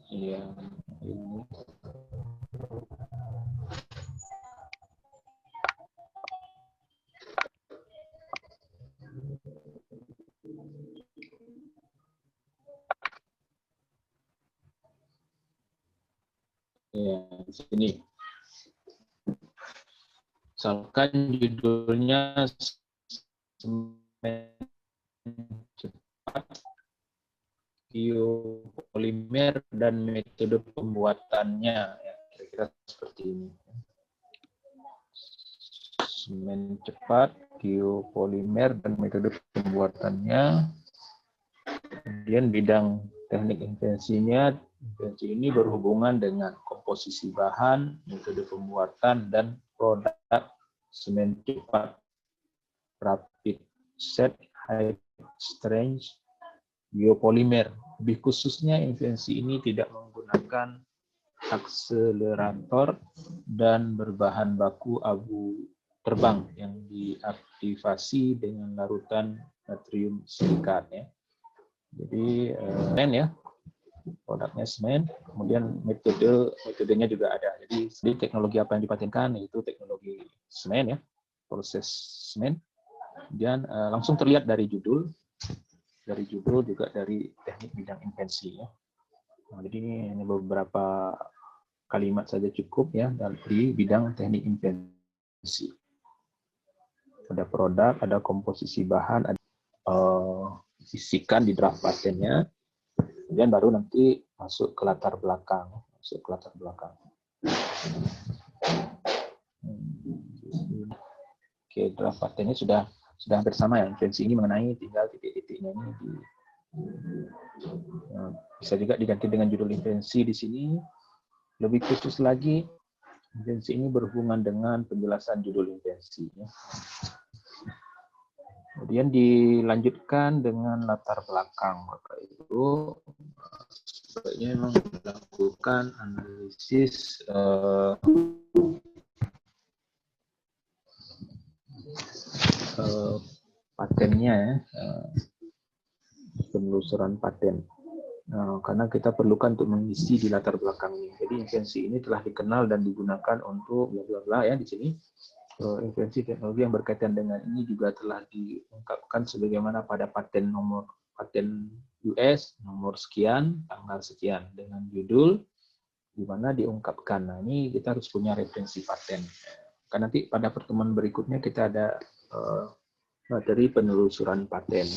Ya, ini. Ya, di sini. Misalkan judulnya semen cepat, biopolimer dan metode pembuatannya, ya, kira-kira seperti ini. Semen cepat, biopolimer dan metode pembuatannya. Kemudian bidang teknik invensinya, invensi ini berhubungan dengan komposisi bahan, metode pembuatan, dan produk semen cepat rapid set high strength biopolimer. Lebih khususnya invensi ini tidak menggunakan akselerator dan berbahan baku abu terbang yang diaktifasi dengan larutan natrium silikat ya. Jadi semen ya, produknya semen. Kemudian metodenya juga ada. Jadi teknologi apa yang dipatenkan yaitu teknologi semen ya, proses semen. Kemudian langsung terlihat dari judul juga dari teknik bidang invensi ya. Nah, jadi ini beberapa kalimat saja cukup ya dari bidang teknik invensi. Ada produk, ada komposisi bahan, ada isikan di draft patennya, kemudian baru nanti masuk ke latar belakang. Oke, draft patennya sudah hampir sama ya. Invensi ini mengenai tinggal titik-titiknya ini. Bisa juga diganti dengan judul invensi di sini. Lebih khusus lagi, invensi ini berhubungan dengan penjelasan judul invensi. Kemudian dilanjutkan dengan latar belakang. Bapak Ibu, sebaiknya memang melakukan analisis patennya ya, penelusuran paten. Karena kita perlukan untuk mengisi di latar belakang ini. Jadi invensi ini telah dikenal dan digunakan untuk bla bla bla ya di sini. Invensi teknologi yang berkaitan dengan ini juga telah diungkapkan sebagaimana pada paten US nomor sekian, tanggal sekian dengan judul di mana diungkapkan. Nah, ini kita harus punya referensi paten. Karena nanti pada pertemuan berikutnya kita ada materi penelusuran paten.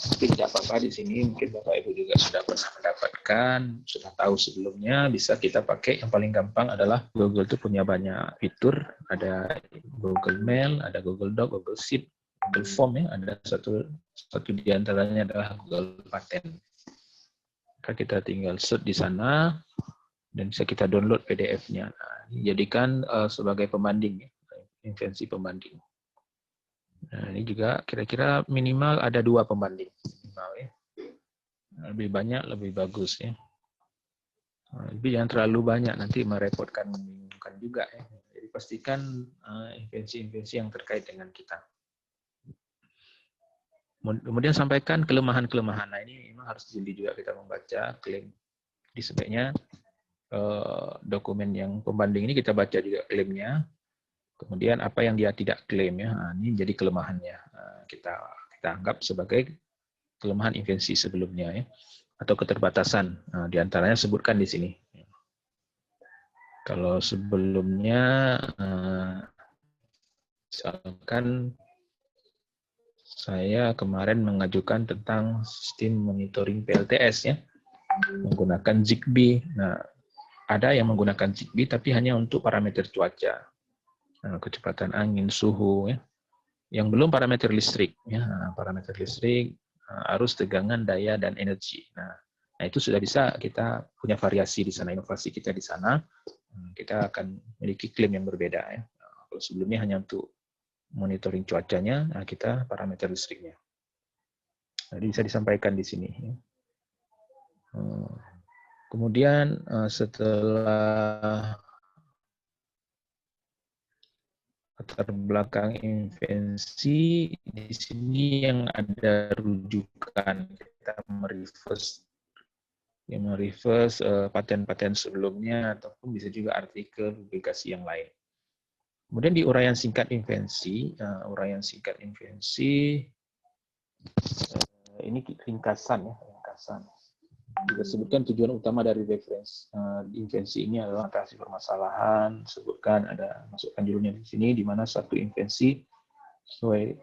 Tapi tidak apa-apa di sini, mungkin Bapak Ibu juga sudah pernah mendapatkan, sudah tahu sebelumnya, bisa kita pakai. Yang paling gampang adalah Google itu punya banyak fitur, ada Google Mail, ada Google Doc, Google Sheet, Google Form ya, ada satu di antaranya adalah Google Paten. Maka kita tinggal search di sana dan bisa kita download PDF-nya. Nah, jadikan sebagai pembanding, ya, invensi pembanding. Nah, ini juga kira-kira minimal ada 2 pembanding. Minimal, ya. Lebih banyak, lebih bagus. Ya. Tapi jangan terlalu banyak, nanti merepotkan, membingungkan juga. Ya. Jadi pastikan invensi-invensi yang terkait dengan kita. Kemudian sampaikan kelemahan-kelemahan. Nah, ini memang harus jeli juga kita membaca klaim. Di sebaiknya dokumen yang pembanding ini kita baca juga klaimnya. Kemudian apa yang dia tidak klaim ya, ini jadi kelemahannya. Kita anggap sebagai kelemahan invensi sebelumnya ya, atau keterbatasan. Di antaranya sebutkan di sini. Kalau sebelumnya, misalkan saya kemarin mengajukan tentang sistem monitoring PLTS ya, menggunakan Zigbee. Nah, ada yang menggunakan Zigbee tapi hanya untuk parameter cuaca. Kecepatan angin, suhu, ya. Yang belum parameter listrik, ya. Parameter listrik, arus, tegangan, daya, dan energi. Nah, itu sudah bisa kita punya variasi di sana, inovasi kita di sana. Kita akan memiliki klaim yang berbeda. Ya. Kalau sebelumnya hanya untuk monitoring cuacanya, kita parameter listriknya. Jadi bisa disampaikan di sini. Ya. Kemudian setelah latar belakang invensi, di sini yang ada rujukan, kita mereverse paten-paten sebelumnya ataupun bisa juga artikel publikasi yang lain. Kemudian di uraian singkat invensi, ini ringkasan ya, ringkasan. Juga sebutkan tujuan utama dari referensi invensi ini adalah mengatasi permasalahan. Sebutkan ada masukkan judulnya di sini, di mana satu invensi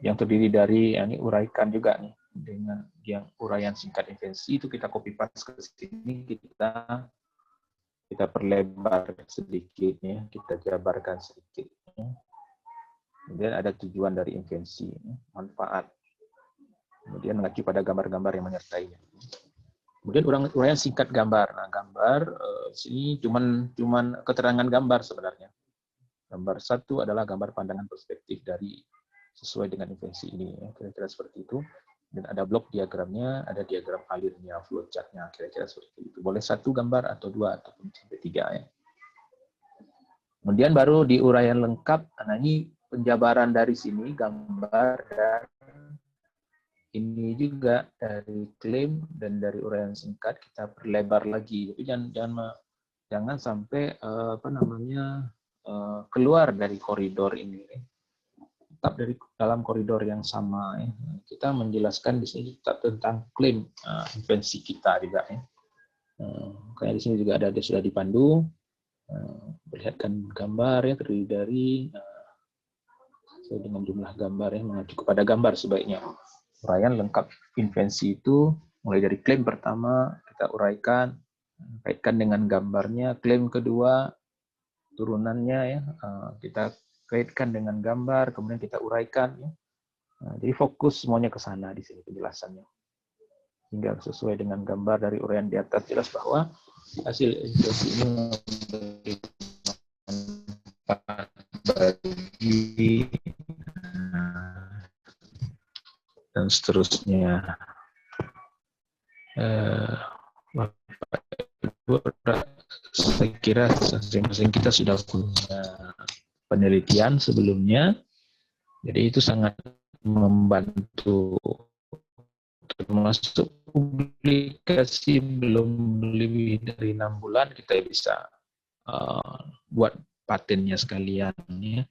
yang terdiri dari ini uraikan juga nih dengan yang uraian singkat invensi itu kita copy paste ke sini, kita perlebar sedikit ya, kita jabarkan sedikit. Ya. Kemudian ada tujuan dari invensi, ya, manfaat. Kemudian mengacu pada gambar-gambar yang menyertainya. Kemudian uraian singkat gambar. Nah, gambar sini cuman keterangan gambar sebenarnya. Gambar 1 adalah gambar pandangan perspektif dari sesuai dengan invensi ini. Kira-kira seperti itu. Dan ada blok diagramnya, ada diagram alirnya, flowchart-nya, kira-kira seperti itu. Boleh 1 gambar atau 2 ataupun sampai 3 ya. Kemudian baru di uraian lengkap. Nah, ini penjabaran dari sini gambar dan ini juga dari klaim dan dari uraian singkat kita perlebar lagi. Jadi jangan sampai keluar dari koridor ini. Tetap dari dalam koridor yang sama. Ya. Kita menjelaskan di sini tetap tentang klaim invensi kita juga. Ya. Kayak di sini juga ada sudah dipandu. Perlihatkan gambar ya terdiri dari dengan jumlah gambar yang mengacu kepada gambar sebaiknya. Uraian lengkap invensi itu mulai dari klaim pertama kita uraikan, kaitkan dengan gambarnya, klaim kedua turunannya ya kita kaitkan dengan gambar, kemudian kita uraikan ya. Jadi fokus semuanya ke sana di sini penjelasannya. Hingga sesuai dengan gambar dari uraian di atas jelas bahwa hasil invensi ini bagi dan seterusnya. Saya kira masing-masing kita sudah punya penelitian sebelumnya, jadi itu sangat membantu. Termasuk publikasi belum lebih dari 6 bulan kita bisa buat patennya sekalian ya.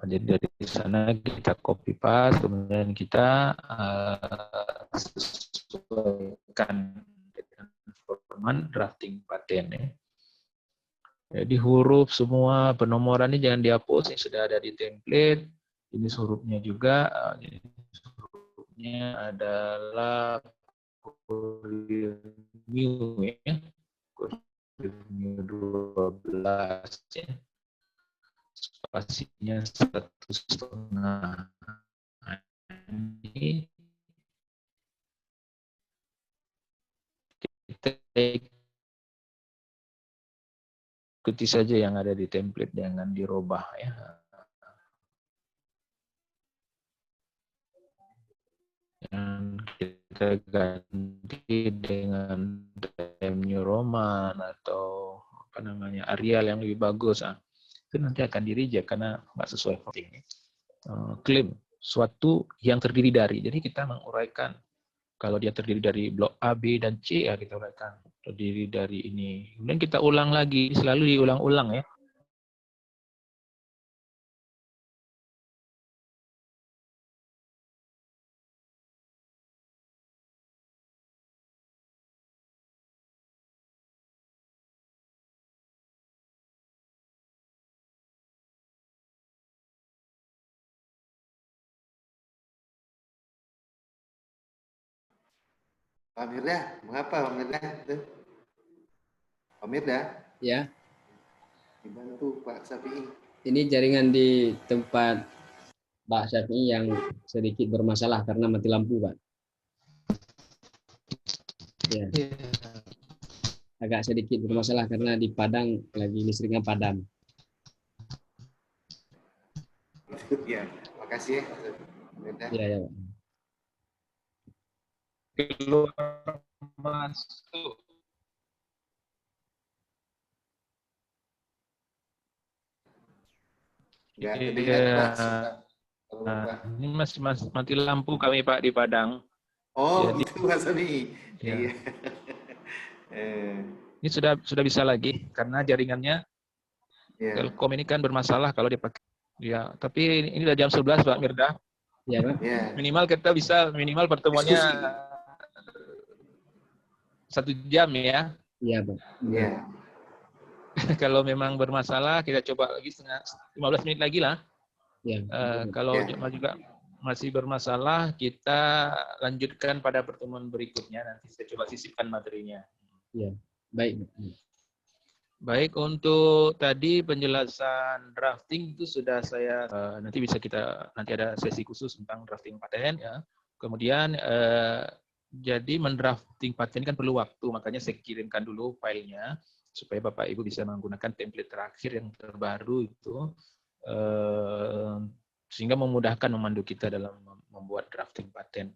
Jadi dari sana kita copy paste, kemudian kita sesuaikan dengan format drafting paten ya. Jadi huruf semua penomoran ini jangan dihapus, yang sudah ada di template. Ini hurufnya juga, hurufnya adalah New ya, New 12 ya. Spasinya 1,5. Ini kita ikuti saja yang ada di template, jangan dirubah ya. Dan kita ganti dengan Times New Roman atau Arial yang lebih bagus. Itu nanti akan di-reject karena nggak sesuai voting. Klaim suatu yang terdiri dari, jadi kita menguraikan kalau dia terdiri dari blok A, B, dan C ya kita uraikan terdiri dari ini. Kemudian kita ulang lagi, selalu diulang-ulang ya. Pak Mirda, mengapa Pak Mirda? Pak Mirda? Ya. Dibantu Pak Syafi'i. Ini jaringan di tempat Pak Syafi'i yang sedikit bermasalah karena mati lampu, Pak. Ya. Agak sedikit bermasalah karena di Padang lagi listriknya padam. Ya, makasih ya. Ya, ya, Pak. Keluar masuk. Ya, ini masih mati lampu kami Pak di Padang. Oh, jadi, gitu Mas Syafi'i. Ya. Ini sudah bisa lagi karena jaringannya Telkom ini kan bermasalah kalau dipakai. Ya, tapi ini udah jam 11 Pak Mirda. Ya, Pak. Minimal kita bisa pertemuannya 1 jam ya. Iya, Pak. Iya. Kalau memang bermasalah kita coba lagi 15 menit lagi lah. Ya. Kalau juga masih bermasalah kita lanjutkan pada pertemuan berikutnya, nanti saya coba sisipkan materinya. Ya, baik. Baik, untuk tadi penjelasan drafting itu sudah saya nanti ada sesi khusus tentang drafting paten ya. Kemudian jadi mendrafting paten kan perlu waktu, makanya saya kirimkan dulu filenya supaya Bapak Ibu bisa menggunakan template terakhir yang terbaru itu sehingga memudahkan memandu kita dalam membuat drafting paten.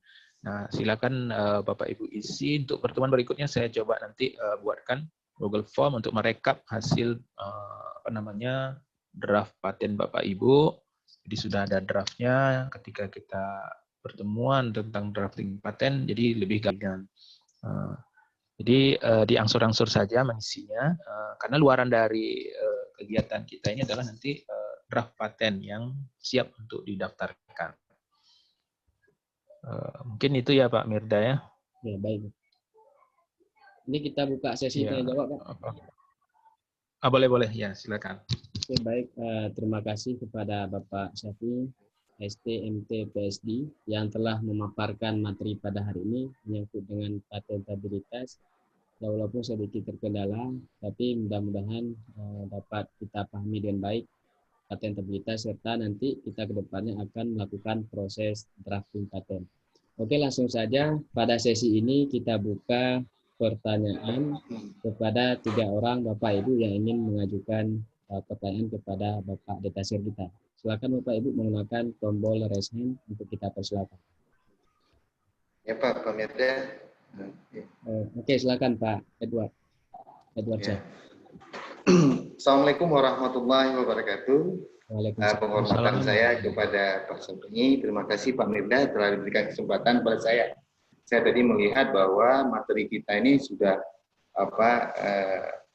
Nah, silakan Bapak Ibu isi. Untuk pertemuan berikutnya saya coba nanti buatkan Google Form untuk merekap hasil draft paten Bapak Ibu. Jadi sudah ada draftnya ketika kita pertemuan tentang drafting paten, jadi lebih gampang. Jadi diangsur-angsur saja mengisinya, karena luaran dari kegiatan kita ini adalah nanti draft paten yang siap untuk didaftarkan. Mungkin itu ya Pak Mirda ya. Ya, baik. Ini kita buka sesi tanya jawab, Pak. Boleh ya, silakan. Oke, baik. Terima kasih kepada Bapak Syafi'i, STMT PSD yang telah memaparkan materi pada hari ini menyangkut dengan patentabilitas. Walaupun sedikit terkendala, tapi mudah-mudahan dapat kita pahami dengan baik patentabilitas, serta nanti kita ke depannya akan melakukan proses drafting paten. Oke, langsung saja pada sesi ini kita buka pertanyaan kepada 3 orang Bapak Ibu yang ingin mengajukan pertanyaan kepada Bapak Detasir kita. Silakan Bapak Ibu menggunakan tombol raise hand untuk kita persilakan. Ya Pak Mirda. Oke, silakan Pak Edward. Ya. Assalamualaikum warahmatullahi wabarakatuh. Penghormatan saya kepada Pak Syafi'i. Terima kasih Pak Mirda telah diberikan kesempatan pada saya. Saya tadi melihat bahwa materi kita ini sudah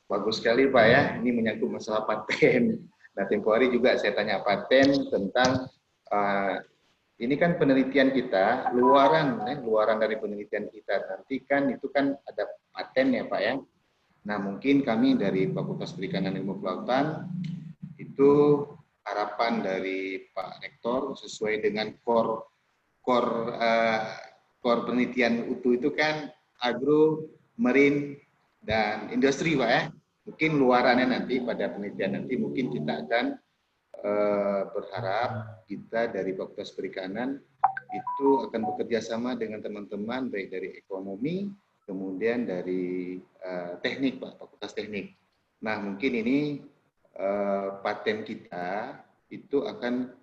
bagus sekali Pak ya. Ini menyangkut masalah paten. Nah, tempo hari juga saya tanya paten tentang ini kan penelitian kita, luaran dari penelitian kita nanti kan itu kan ada paten ya Pak ya. Nah, mungkin kami dari Fakultas Perikanan Ilmu Kelautan itu harapan dari Pak Rektor sesuai dengan core penelitian UTU itu kan agro, marine, dan industri Pak ya. Mungkin luarannya nanti pada penelitian nanti mungkin kita akan berharap kita dari Fakultas Perikanan itu akan bekerja sama dengan teman-teman baik dari ekonomi, kemudian dari teknik Pak, Fakultas Teknik. Nah, mungkin ini paten kita itu akan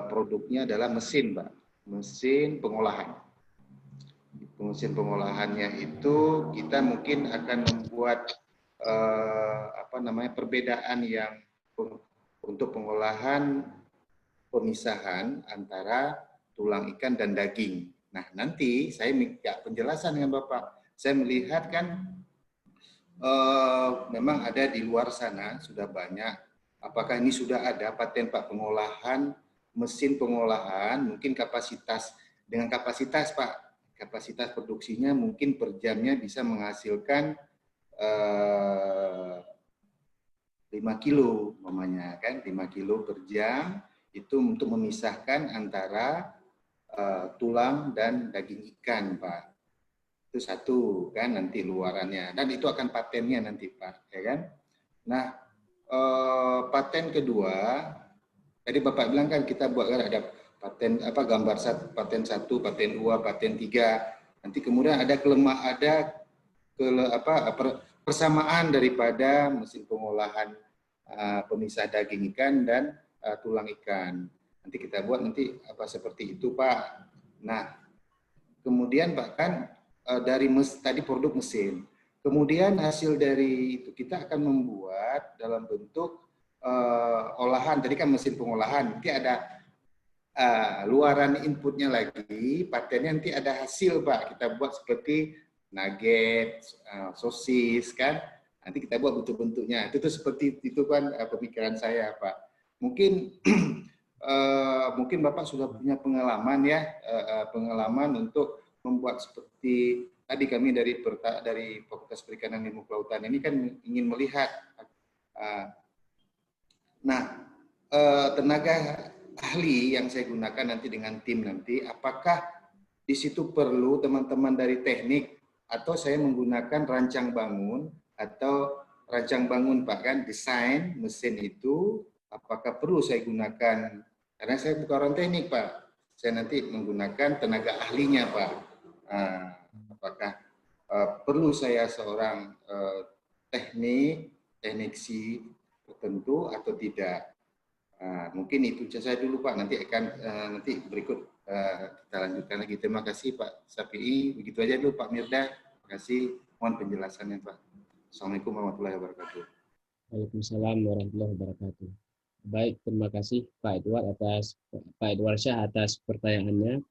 produknya adalah mesin Pak, mesin pengolahan. Mesin pengolahannya itu kita mungkin akan membuat perbedaan yang untuk pengolahan pemisahan antara tulang ikan dan daging. Nah, nanti saya minta penjelasan dengan Bapak. Saya melihat kan memang ada di luar sana sudah banyak. Apakah ini sudah ada paten Pak pengolahan mesin pengolahan? Mungkin kapasitas Pak, kapasitas produksinya mungkin per jamnya bisa menghasilkan 5 kilo namanya kan, 5 kilo per jam itu untuk memisahkan antara tulang dan daging ikan Pak. Itu satu kan nanti luarannya, dan itu akan patennya nanti Pak, ya kan. Nah, paten kedua tadi Bapak bilang kan kita buat kan ada paten gambar paten 1, paten 2, paten 3. Nanti kemudian ada persamaan daripada mesin pengolahan pemisah daging ikan dan tulang ikan. Nanti kita buat nanti seperti itu Pak. Nah, kemudian bahkan dari tadi produk mesin. Kemudian hasil dari itu kita akan membuat dalam bentuk olahan. Tadi kan mesin pengolahan. Nanti ada luaran inputnya lagi, patennya nanti ada hasil Pak. Kita buat seperti nugget, sosis kan. Nanti kita buat bentuk-bentuknya. Itu seperti itu kan pemikiran saya Pak. Mungkin mungkin Bapak sudah punya pengalaman ya, pengalaman untuk membuat seperti tadi kami dari Fakultas Perikanan Ilmu Kelautan ini kan ingin melihat. Tenaga ahli yang saya gunakan nanti dengan tim nanti, apakah di situ perlu teman-teman dari teknik atau saya menggunakan rancang bangun Pak kan, desain mesin itu apakah perlu saya gunakan, karena saya bukan orang teknik Pak, saya nanti menggunakan tenaga ahlinya Pak. Apakah perlu saya seorang teknisi tertentu atau tidak? Mungkin itu saya dulu Pak, nanti akan nanti berikut kita lanjutkan lagi. Terima kasih Pak Syafi'i. Begitu aja dulu Pak Mirda. Terima kasih. Mohon penjelasannya Pak. Assalamualaikum warahmatullahi wabarakatuh. Waalaikumsalam warahmatullahi wabarakatuh. Baik, terima kasih Pak Edward Syah atas pertanyaannya.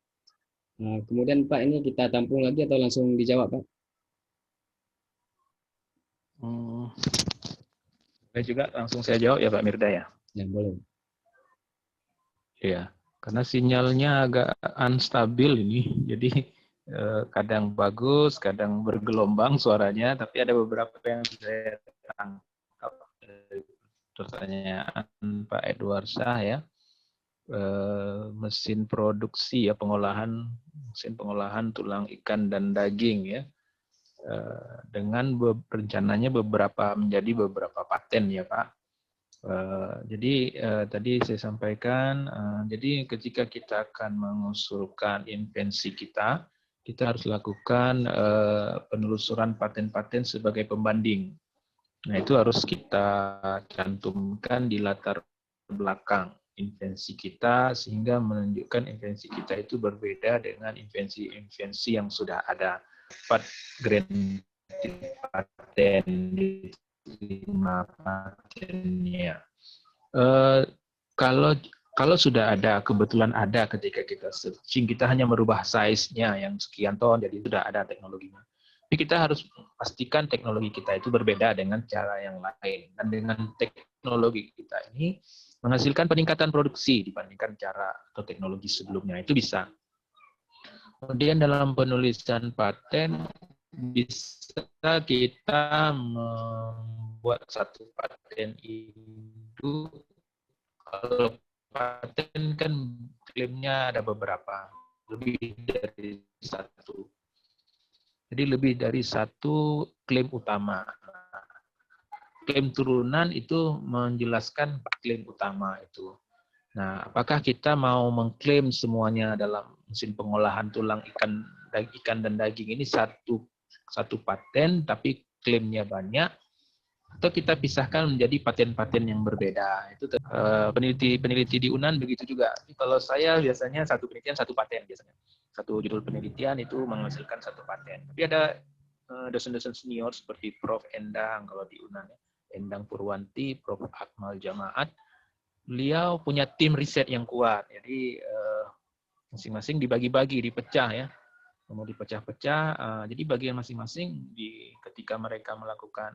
Kemudian Pak, ini kita tampung lagi atau langsung dijawab Pak? Boleh juga langsung saya jawab ya Pak Mirda ya? Ya, boleh. Iya, karena sinyalnya agak unstabil ini, jadi kadang bagus, kadang bergelombang suaranya, tapi ada beberapa yang saya tangkap dari pertanyaan Pak Edward Syah ya. Mesin produksi ya, mesin pengolahan tulang ikan dan daging ya, dengan rencananya menjadi beberapa paten ya Pak. Jadi tadi saya sampaikan, jadi ketika kita akan mengusulkan invensi kita harus lakukan penelusuran paten-paten sebagai pembanding. Nah, itu harus kita cantumkan di latar belakang invensi kita, sehingga menunjukkan invensi kita itu berbeda dengan invensi yang sudah ada. Granted paten diterima patennya. Kalau sudah ada, kebetulan ada ketika kita searching, kita hanya merubah size-nya yang sekian ton, jadi sudah ada teknologinya. Tapi kita harus pastikan teknologi kita itu berbeda dengan cara yang lain. Dan dengan teknologi kita ini menghasilkan peningkatan produksi dibandingkan cara atau teknologi sebelumnya. Itu bisa. Kemudian dalam penulisan paten, bisa kita membuat satu paten itu, kalau paten kan klaimnya ada beberapa, lebih dari satu. Jadi lebih dari satu klaim utama. Klaim turunan itu menjelaskan klaim utama itu. Nah, apakah kita mau mengklaim semuanya dalam mesin pengolahan tulang ikan dan daging ini satu paten, tapi klaimnya banyak, atau kita pisahkan menjadi paten-paten yang berbeda. Itu peneliti di UNAN begitu juga. Kalau saya biasanya satu penelitian satu paten biasanya. Satu judul penelitian itu menghasilkan satu paten. Tapi ada dosen-dosen senior seperti Prof. Endang kalau di UNAN, Endang Purwanti, Prof. Akmal Jamaat. Beliau punya tim riset yang kuat. Jadi masing-masing dibagi-bagi, dipecah ya. Mau dipecah-pecah, jadi bagian masing-masing ketika mereka melakukan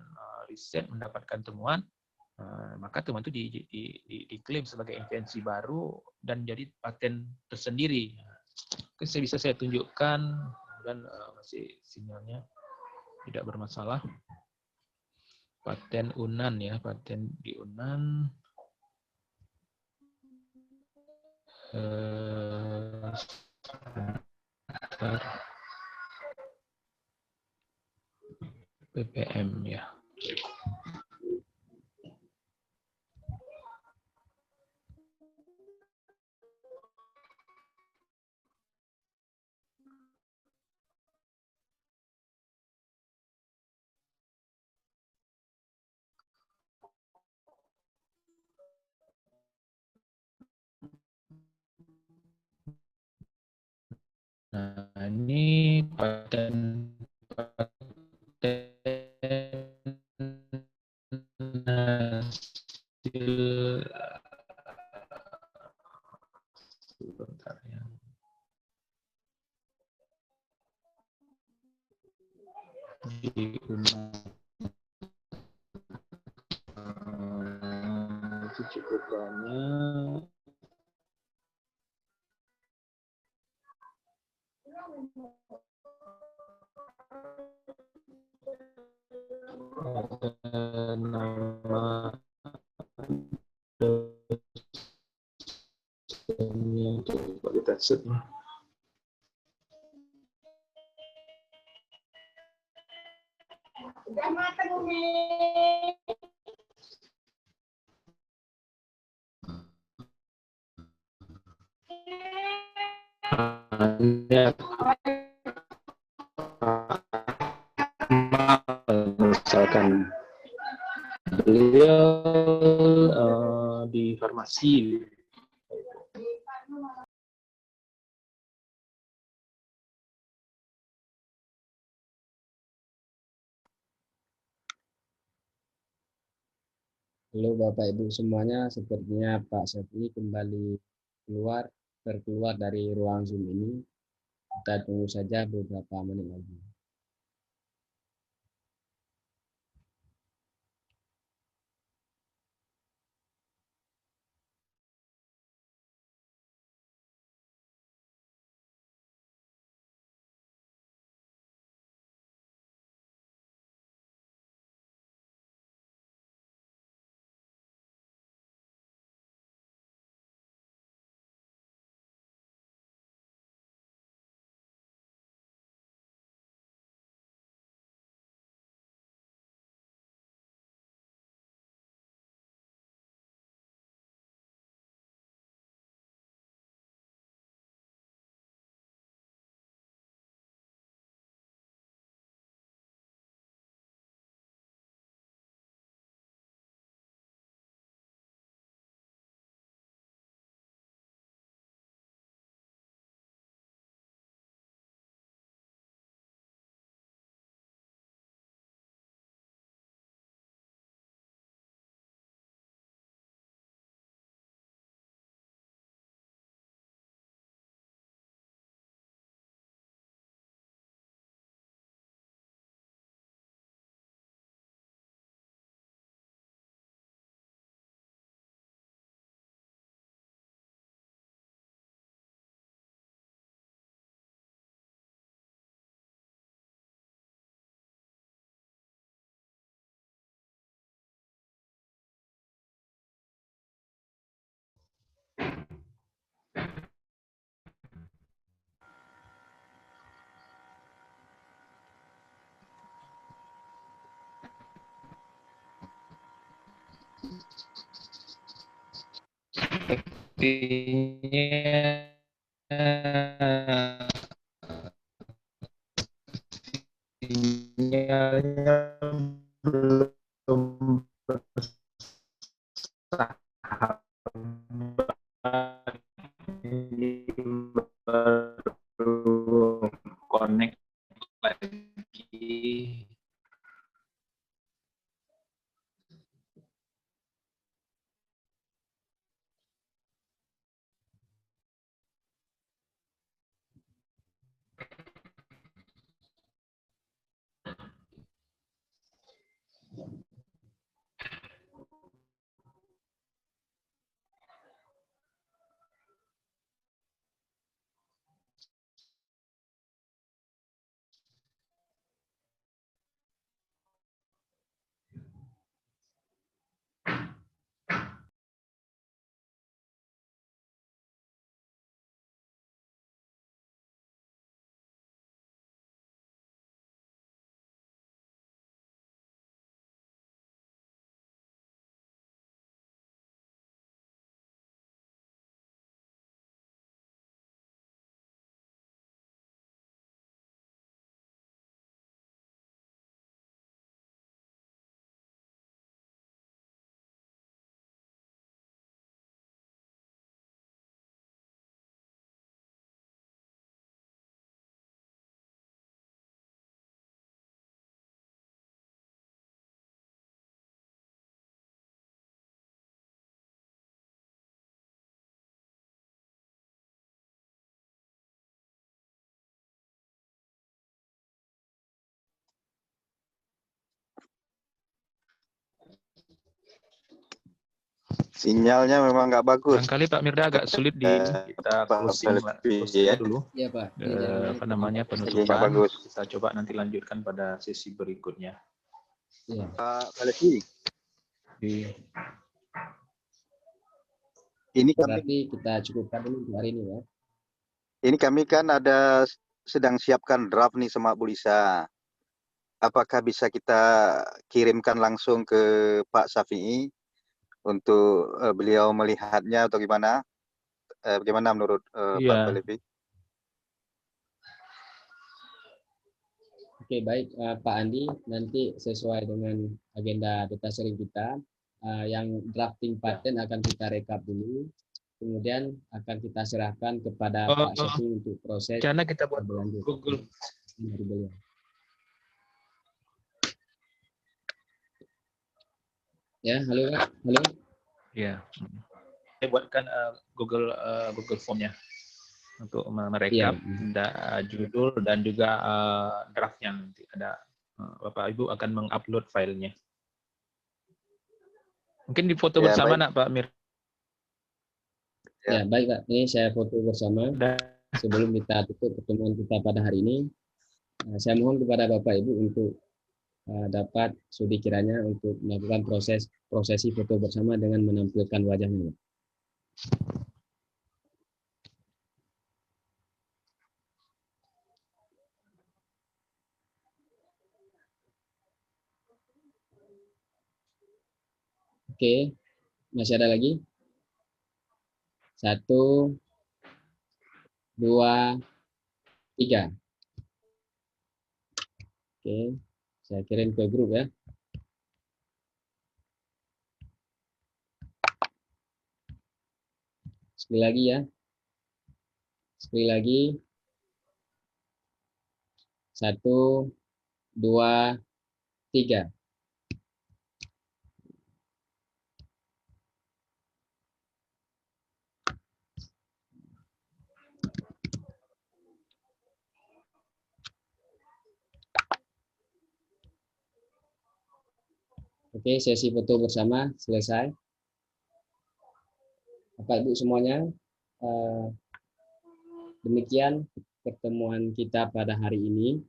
riset mendapatkan temuan, maka temuan itu diklaim sebagai invensi baru dan jadi paten tersendiri. Mungkin bisa saya tunjukkan, dan masih sinyalnya tidak bermasalah. Paten UNAN ya, paten di UNAN. BPM ya. Nah, ini paten hasil sebentar ya. Di itu cukup banyak. Nama dosennya, coba kita set. Udah mateng nih. Misalkan beliau di farmasi. Halo Bapak Ibu semuanya, sepertinya Pak Syafii kembali terkeluar dari ruang Zoom ini. Kita tunggu saja beberapa menit lagi. Sinyalnya belum bersahabat, baru connect lagi. Sinyalnya memang nggak bagus. Barangkali Pak Mirda agak sulit kita closing Ya. dulu. Ya Pak. Apa namanya Nggak penutupan. bagus. Kita coba nanti lanjutkan pada sesi berikutnya. Ya. Pak Levi, Di ini Berarti kita cukupkan dulu untuk hari ini ya. kami kan sedang siapkan draft nih sama Bu Lisa. Apakah bisa kita kirimkan langsung ke Pak Syafii untuk beliau melihatnya atau gimana? Bagaimana menurut Iya. Pak Levi? Oke, baik Pak Andi, nanti sesuai dengan agenda data sharing kita, yang drafting paten akan kita rekap dulu. Kemudian akan kita serahkan kepada Pak Syafi'i untuk proses Rencana kita buat berlanjut Google. dari beliau. Ya, halo Pak. Halo. Ya. Saya buatkan Google Form-nya untuk merekap judul dan juga draftnya. Nanti ada Bapak Ibu akan mengupload filenya. Mungkin di foto Ya, bersama baik. nak Pak Mir. Ya, baik Pak. Ini saya foto bersama. Sebelum kita tutup pertemuan kita pada hari ini, saya mohon kepada Bapak Ibu untuk dapat sudi kiranya untuk melakukan prosesi foto bersama dengan menampilkan wajahnya. Oke, masih ada lagi? 1, 2, 3. Oke, saya kirim ke grup ya. Sekali lagi ya. Sekali lagi. 1, 2, 3. Oke, sesi foto bersama selesai. Bapak Ibu semuanya, demikian pertemuan kita pada hari ini.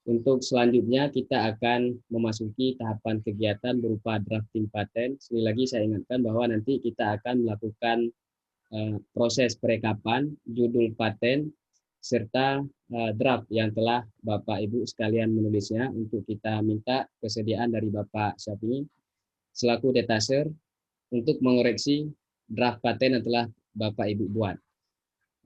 Untuk selanjutnya kita akan memasuki tahapan kegiatan berupa drafting paten. Sekali lagi saya ingatkan bahwa nanti kita akan melakukan proses perekapan judul paten serta draft yang telah Bapak Ibu sekalian menulisnya untuk kita minta kesediaan dari Bapak Syafi'i selaku detaser untuk mengoreksi draft paten yang telah Bapak Ibu buat.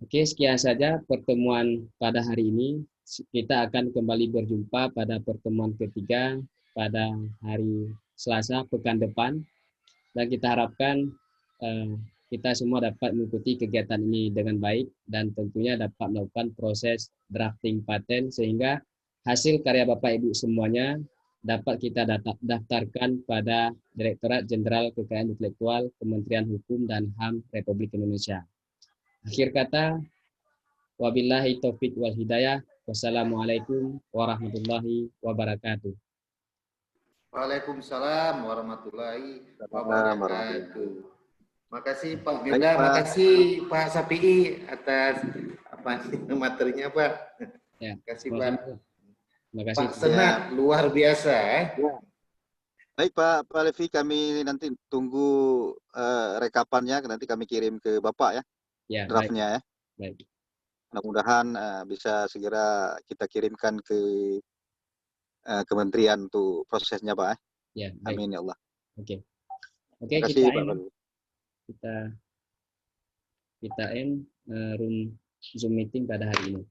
Oke, sekian saja pertemuan pada hari ini. Kita akan kembali berjumpa pada pertemuan ketiga pada hari Selasa pekan depan. Dan kita harapkan kita semua dapat mengikuti kegiatan ini dengan baik dan tentunya dapat melakukan proses drafting paten sehingga hasil karya Bapak Ibu semuanya dapat kita daftarkan pada Direktorat Jenderal Kekayaan Intelektual Kementerian Hukum dan HAM Republik Indonesia. Akhir kata, wabillahi taufiq wal hidayah. Wassalamualaikum warahmatullahi wabarakatuh. Waalaikumsalam warahmatullahi wabarakatuh. Makasih Pak Baik, Mirda, Pak. makasih Pak Syafi'i atas materinya Pak. Ya, Makasih sama-sama. Pak. Terima kasih. Pak Senat luar biasa. Baik Pak Levi, kami nanti tunggu rekapannya, nanti kami kirim ke Bapak ya, Ya, draftnya ya. baik. Mudah-mudahan bisa segera kita kirimkan ke kementerian untuk prosesnya Pak. Ya, baik. Amin ya Allah. Oke. Oke, Terima kasih kita Pak. end. Kita end room Zoom meeting pada hari ini.